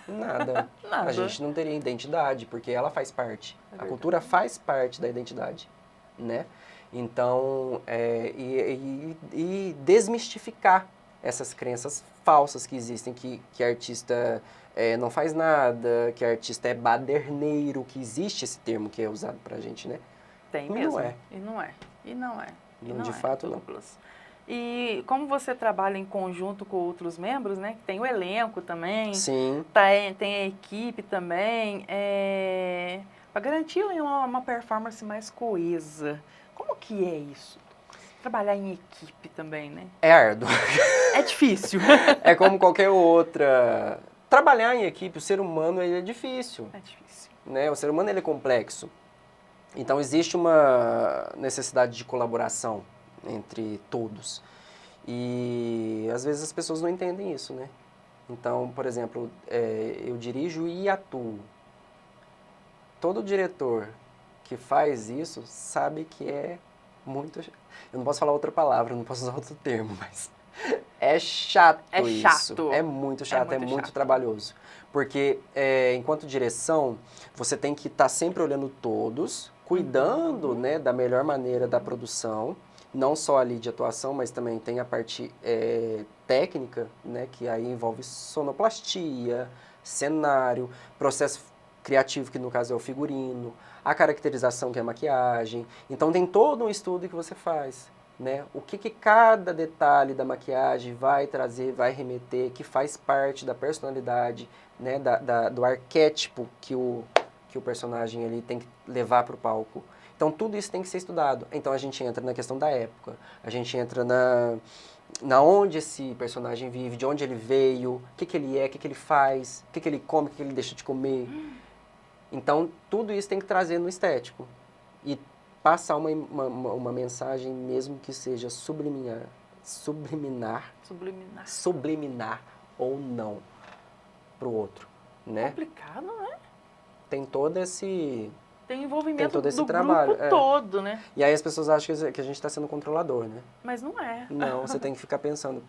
Nada. A gente não teria identidade, porque ela faz parte. A cultura faz parte da identidade, né? Então, e desmistificar essas crenças falsas que existem, que artista não faz nada, que artista é baderneiro, que existe esse termo que é usado pra gente, né? Tem mesmo. E não é. De fato, não. E como você trabalha em conjunto com outros membros, né? Tem o elenco também. Sim. Tem a equipe também. Para garantir uma performance mais coesa. Como que é isso? Trabalhar em equipe também, né? É árduo. É difícil. É como qualquer outra. Trabalhar em equipe, o ser humano, ele é difícil. É difícil. Né? O ser humano, ele é complexo. Então, existe uma necessidade de colaboração entre todos. E, às vezes, as pessoas não entendem isso, né? Então, por exemplo, eu dirijo e atuo. Todo diretor que faz isso sabe que é muito... Eu não posso falar outra palavra, não posso usar outro termo, mas é chato isso. É muito chato, é muito trabalhoso. Porque, enquanto direção, você tem que estar sempre olhando todos, cuidando, né, da melhor maneira da produção, não só ali de atuação, mas também tem a parte técnica, né, que aí envolve sonoplastia, cenário, processo criativo, que no caso é o figurino, a caracterização, que é a maquiagem. Então, tem todo um estudo que você faz, né? O que cada detalhe da maquiagem vai trazer, vai remeter, que faz parte da personalidade, né? Do arquétipo que o personagem ele tem que levar para o palco. Então, tudo isso tem que ser estudado. Então, a gente entra na questão da época, a gente entra na onde esse personagem vive, de onde ele veio, o que ele é, o que ele faz, o que ele come, o que ele deixa de comer. Então, tudo isso tem que trazer no estético e passar uma mensagem, mesmo que seja subliminar ou não, para o outro, né? Complicado, né? Tem todo esse... Tem envolvimento do trabalho, grupo todo, né? E aí as pessoas acham que a gente está sendo controlador, né? Mas não é. Não, você tem que ficar pensando,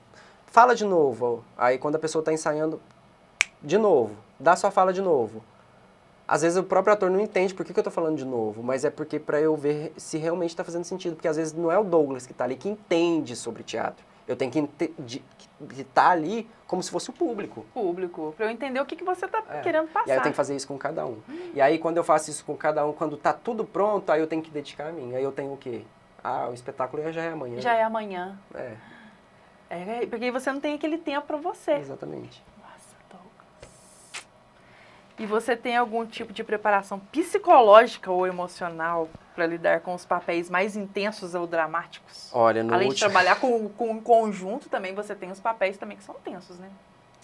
fala de novo. Aí quando a pessoa está ensaiando, de novo, dá sua fala de novo. Às vezes o próprio ator não entende por que eu estou falando de novo, mas é porque para eu ver se realmente está fazendo sentido, porque às vezes não é o Douglas que está ali que entende sobre teatro. Eu tenho que estar ali como se fosse o público. Para eu entender o que você está querendo passar. E aí eu tenho que fazer isso com cada um. E aí quando eu faço isso com cada um, quando tá tudo pronto, aí eu tenho que dedicar a mim. Aí eu tenho o quê? O espetáculo já é amanhã. Já é amanhã. É. Porque você não tem aquele tempo para você. Exatamente. Nossa, Douglas. E você tem algum tipo de preparação psicológica ou emocional para lidar com os papéis mais intensos ou dramáticos? Olha, no Além último... de trabalhar com um conjunto, também você tem os papéis também que são tensos, né?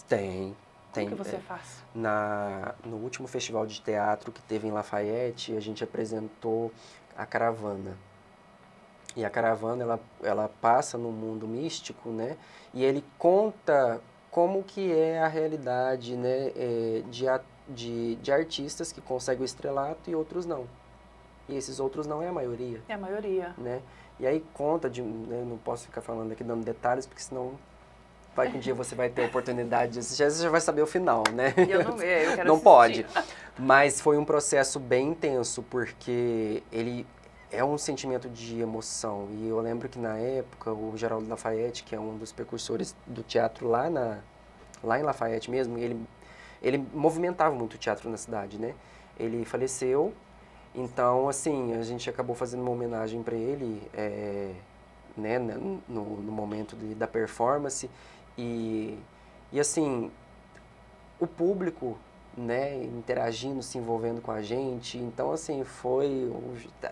Tem. O que você faz? No último festival de teatro que teve em Lafayette, a gente apresentou a Caravana. E a Caravana, ela passa no mundo místico, né? E ele conta como que é a realidade, né? De artistas que conseguem o estrelato e outros não. E esses outros não é a maioria. É a maioria. Né? E aí conta, né? Não posso ficar falando aqui, dando detalhes, porque senão vai que um dia você vai ter a oportunidade de assistir, você já vai saber o final, né? Eu quero não assistir. pode. Mas foi um processo bem intenso, porque ele é um sentimento de emoção. E eu lembro que na época, o Geraldo Lafayette, que é um dos precursores do teatro lá em Lafayette mesmo, ele movimentava muito o teatro na cidade, né? Ele faleceu, então, assim, a gente acabou fazendo uma homenagem para ele, né, no momento da performance. E assim, o público, né, interagindo, se envolvendo com a gente. Então, assim,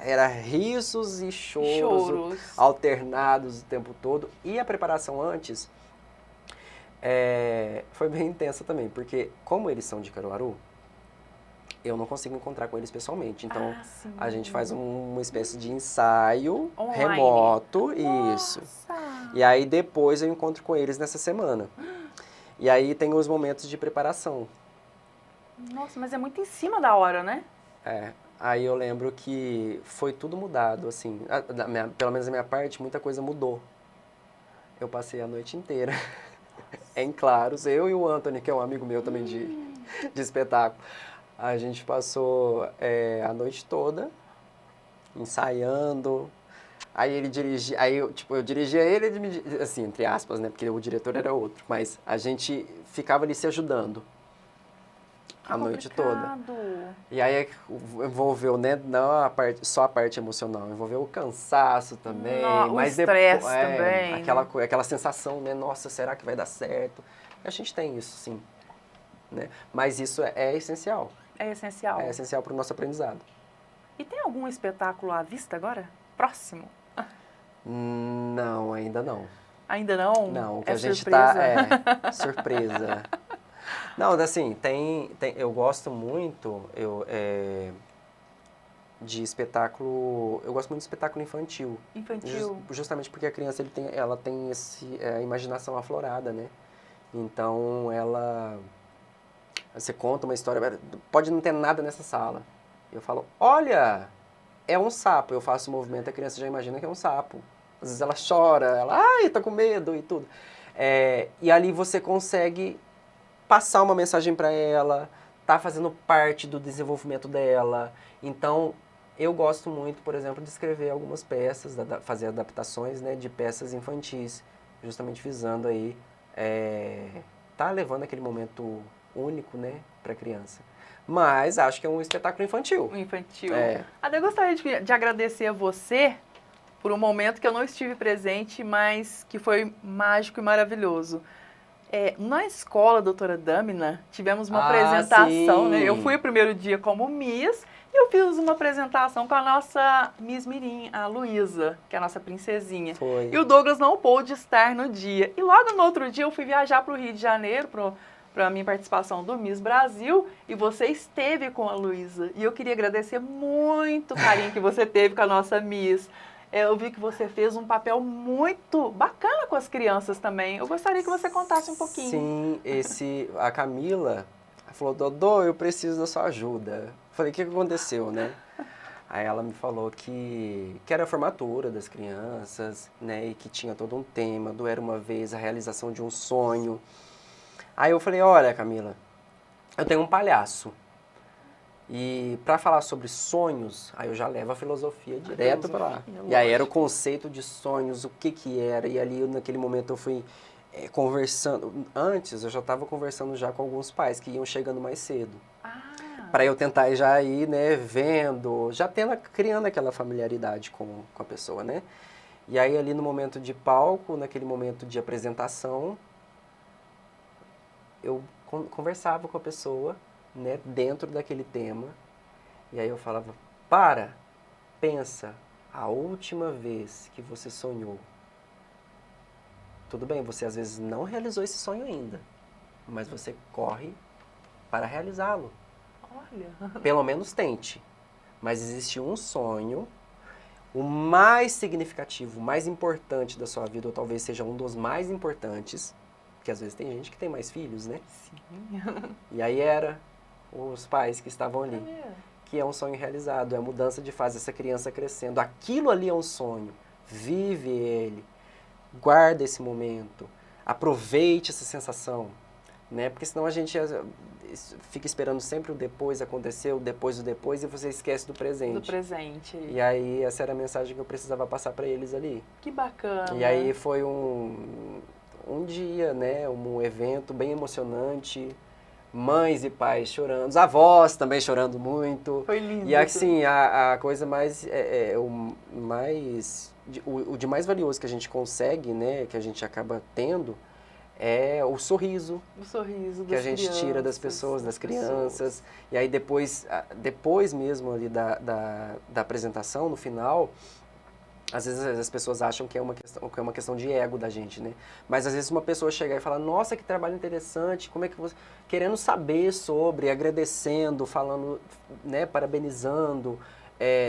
era risos e choros alternados o tempo todo. E a preparação antes foi bem intensa também, porque como eles são de Caruaru, eu não consigo encontrar com eles pessoalmente. Então, a gente faz uma espécie de ensaio online. remoto. Nossa. Isso. E aí, depois, eu encontro com eles nessa semana. E aí, tem os momentos de preparação. Nossa, mas é muito em cima da hora, né? Aí eu lembro que foi tudo mudado, assim. Pelo menos da minha parte, muita coisa mudou. Eu passei a noite inteira em Claros. Eu e o Anthony, que é um amigo meu também de espetáculo. A gente passou a noite toda ensaiando. Aí ele dirigia, eu dirigia ele, assim, entre aspas, né? Porque o diretor era outro. Mas a gente ficava ali se ajudando a noite toda. E aí envolveu, né? Não só a parte emocional, envolveu o cansaço também. Mas o estresse também. Aquela sensação, né? Nossa, será que vai dar certo? A gente tem isso, sim. Né? Mas isso é essencial. É essencial. É essencial para o nosso aprendizado. E tem algum espetáculo à vista agora? Próximo? Não, ainda não. Ainda não? Não, o que é a gente surpresa. surpresa. Não, assim, eu gosto muito de espetáculo, eu gosto muito de espetáculo infantil. Infantil. Justamente porque a criança ela tem a imaginação aflorada, né? Então, você conta uma história, pode não ter nada nessa sala. Eu falo, olha, é um sapo. Eu faço o movimento, a criança já imagina que é um sapo. Às vezes ela chora, ai, tá com medo e tudo. E ali você consegue passar uma mensagem para ela, tá fazendo parte do desenvolvimento dela. Então, eu gosto muito, por exemplo, de escrever algumas peças, fazer adaptações, né, de peças infantis, justamente visando aí, tá levando aquele momento único, né, para a criança. Mas acho que é um espetáculo infantil. Infantil. Eu gostaria de agradecer a você por um momento que eu não estive presente, mas que foi mágico e maravilhoso. Na escola, doutora Dâmina, tivemos uma apresentação, né? Eu fui o primeiro dia como Miss e eu fiz uma apresentação com a nossa Miss Mirim, a Luísa, que é a nossa princesinha. Foi. E o Douglas não pôde estar no dia. E logo no outro dia eu fui viajar para o Rio de Janeiro, para a minha participação do Miss Brasil, e você esteve com a Luísa. E eu queria agradecer muito o carinho que você teve com a nossa Miss. Eu vi que você fez um papel muito bacana com as crianças também. Eu gostaria que você contasse um pouquinho. Sim, a Camila falou, Dodô, eu preciso da sua ajuda. Falei, o que aconteceu, né? Aí ela me falou que era a formatura das crianças, né? E que tinha todo um tema do Era Uma Vez, a realização de um sonho. Aí eu falei, olha, Camila, eu tenho um palhaço. E para falar sobre sonhos, aí eu já levo a filosofia direto para lá. E aí era o conceito de sonhos, o que era. E ali, naquele momento, eu fui conversando. Antes, eu já estava conversando já com alguns pais que iam chegando mais cedo. Para eu tentar já ir, né, vendo, já criando aquela familiaridade com a pessoa, né? E aí, ali no momento de palco, naquele momento de apresentação, eu conversava com a pessoa, né, dentro daquele tema, e aí eu falava, pensa, a última vez que você sonhou, tudo bem, você às vezes não realizou esse sonho ainda, mas você corre para realizá-lo. Olha. Pelo menos tente, mas existe um sonho, o mais significativo, o mais importante da sua vida, ou talvez seja um dos mais importantes, porque às vezes tem gente que tem mais filhos, né? Sim. E aí era os pais que estavam ali, que é um sonho realizado, é a mudança de fase, essa criança crescendo. Aquilo ali é um sonho, vive ele, guarda esse momento, aproveite essa sensação, né? Porque senão a gente fica esperando sempre o depois acontecer, o depois, e você esquece do presente. Do presente. E aí essa era a mensagem que eu precisava passar para eles ali. Que bacana. E aí foi um dia, né, um evento bem emocionante, mães e pais chorando, os avós também chorando muito. Foi lindo. E assim, a coisa mais, o de mais valioso que a gente consegue, né, que a gente acaba tendo, é o sorriso. O sorriso das que a gente crianças, tira das pessoas, das crianças. E aí depois mesmo ali da apresentação, no final, às vezes as pessoas acham que é uma questão de ego da gente, né? Mas às vezes uma pessoa chegar e falar, nossa, que trabalho interessante, como é que você... Querendo saber sobre, agradecendo, falando, né, parabenizando.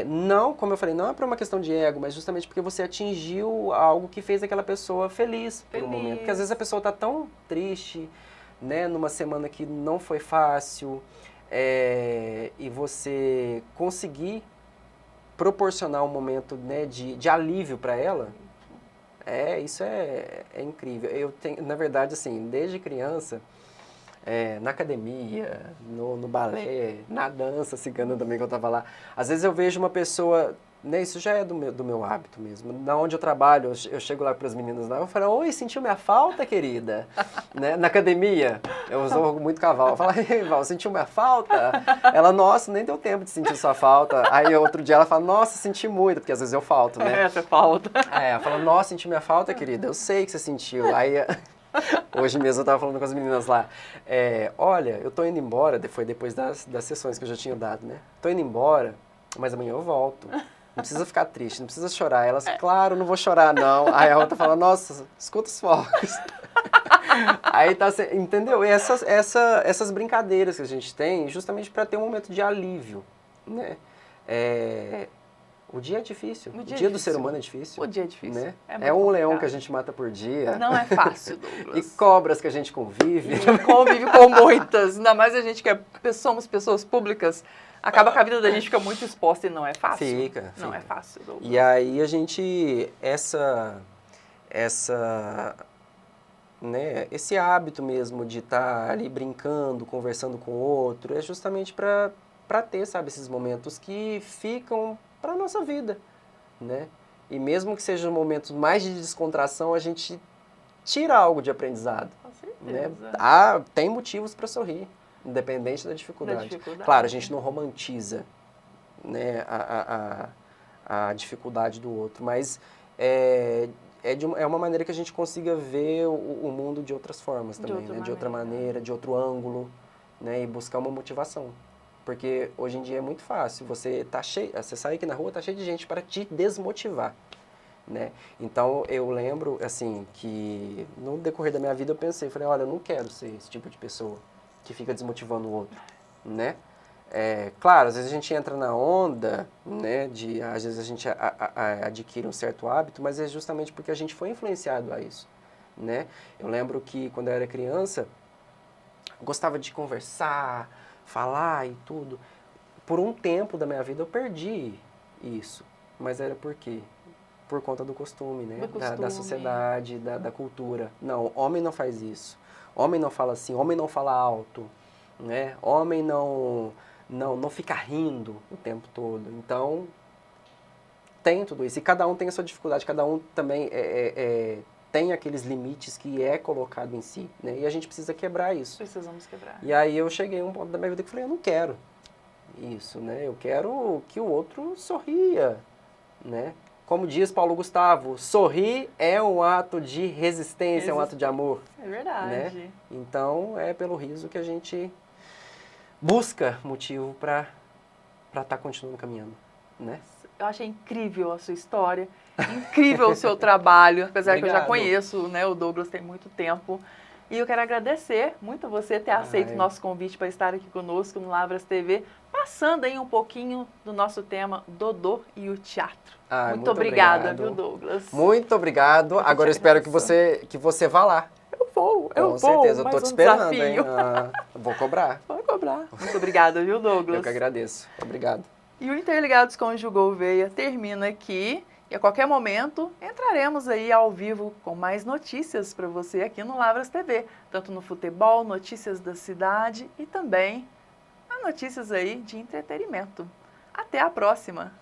Não, como eu falei, não é para uma questão de ego, mas justamente porque você atingiu algo que fez aquela pessoa feliz por um momento. Porque às vezes a pessoa está tão triste, né, numa semana que não foi fácil, e você conseguir proporcionar um momento, né, de alívio para ela, isso é incrível. Eu tenho, na verdade, assim, desde criança, na academia, no balé, na dança cigana também que eu estava lá, às vezes eu vejo uma pessoa, né, isso já é do meu hábito mesmo, na onde eu trabalho, eu chego lá para as meninas lá, eu falo, oi, sentiu minha falta, querida? Né? Na academia, eu uso muito cavalo, eu falo, ei, Val, sentiu minha falta? Ela, nossa, nem deu tempo de sentir sua falta. Aí outro dia ela fala, nossa, senti muito, porque às vezes eu falto, né? Você falta. Ela fala, nossa, sentiu minha falta, querida? Eu sei que você sentiu. Aí, hoje mesmo eu tava falando com as meninas lá, olha, eu tô indo embora, foi depois das sessões que eu já tinha dado, né? Tô indo embora, mas amanhã eu volto. Não precisa ficar triste, não precisa chorar. Elas, claro, não vou chorar, não. Aí a outra fala, nossa, escuta os fogos. Aí tá, entendeu? E essas brincadeiras que a gente tem, justamente para ter um momento de alívio, né? O dia é difícil. O dia do ser humano é difícil. O dia é difícil. Né? É um leão que a gente mata por dia. Não é fácil, Douglas. E cobras que a gente convive. Convive com muitas. Ainda mais a gente que somos pessoas públicas. Acaba que a vida da gente fica muito exposta e não é fácil. Fica. Não é fácil, Douglas. E aí a gente... né, esse hábito mesmo de estar ali brincando, conversando com o outro, é justamente para ter, sabe, esses momentos que ficam para a nossa vida, né? E mesmo que sejam momentos mais de descontração, a gente tira algo de aprendizado. Com certeza. Né? Tem motivos para sorrir, independente da dificuldade. Claro, a gente não romantiza, né, a dificuldade do outro, mas é uma maneira que a gente consiga ver o mundo de outras formas também, né? De outra maneira, de outro ângulo, né? E buscar uma motivação. Porque hoje em dia é muito fácil, você sai aqui na rua, tá cheio de gente para te desmotivar, né? Então eu lembro, assim, que no decorrer da minha vida eu pensei, falei, olha, eu não quero ser esse tipo de pessoa que fica desmotivando o outro, né? Claro, às vezes a gente entra na onda, né, às vezes a gente adquire um certo hábito, mas é justamente porque a gente foi influenciado a isso, né? Eu lembro que quando eu era criança, eu gostava de conversar, falar e tudo. Por um tempo da minha vida eu perdi Isso. Mas era por quê? Por conta do costume, né? Do costume. Da sociedade, da cultura. Não, homem não faz isso. Homem não fala assim, homem não fala alto, né? Homem não fica rindo o tempo todo. Então, tem tudo isso. E cada um tem a sua dificuldade, cada um também tem aqueles limites que é colocado em si, né? E a gente precisa quebrar isso. Precisamos quebrar. E aí eu cheguei a um ponto da minha vida que eu falei, eu não quero isso, né? Eu quero que o outro sorria, né? Como diz Paulo Gustavo, sorrir é um ato de resistência, é um ato de amor. É verdade. Né? Então, é pelo riso que a gente busca motivo para estar continuando caminhando, né? Eu achei incrível a sua história, incrível o seu trabalho, apesar que eu já Obrigado. conheço, né, o Douglas tem muito tempo. E eu quero agradecer muito você ter aceito o nosso convite para estar aqui conosco no Lavras TV, passando aí um pouquinho do nosso tema Dodô e o teatro. Muito obrigada, viu, Douglas? Muito obrigado. Agora eu espero que você vá lá. Eu vou. Com certeza, eu tô mais te esperando, desafio. hein? Vou cobrar. Pode cobrar. Muito obrigada, viu, Douglas? Eu que agradeço. Obrigado. E o Interligados com Ju Gouveia termina aqui. E a qualquer momento entraremos aí ao vivo com mais notícias para você aqui no Lavras TV. Tanto no futebol, notícias da cidade e também notícias aí de entretenimento. Até a próxima!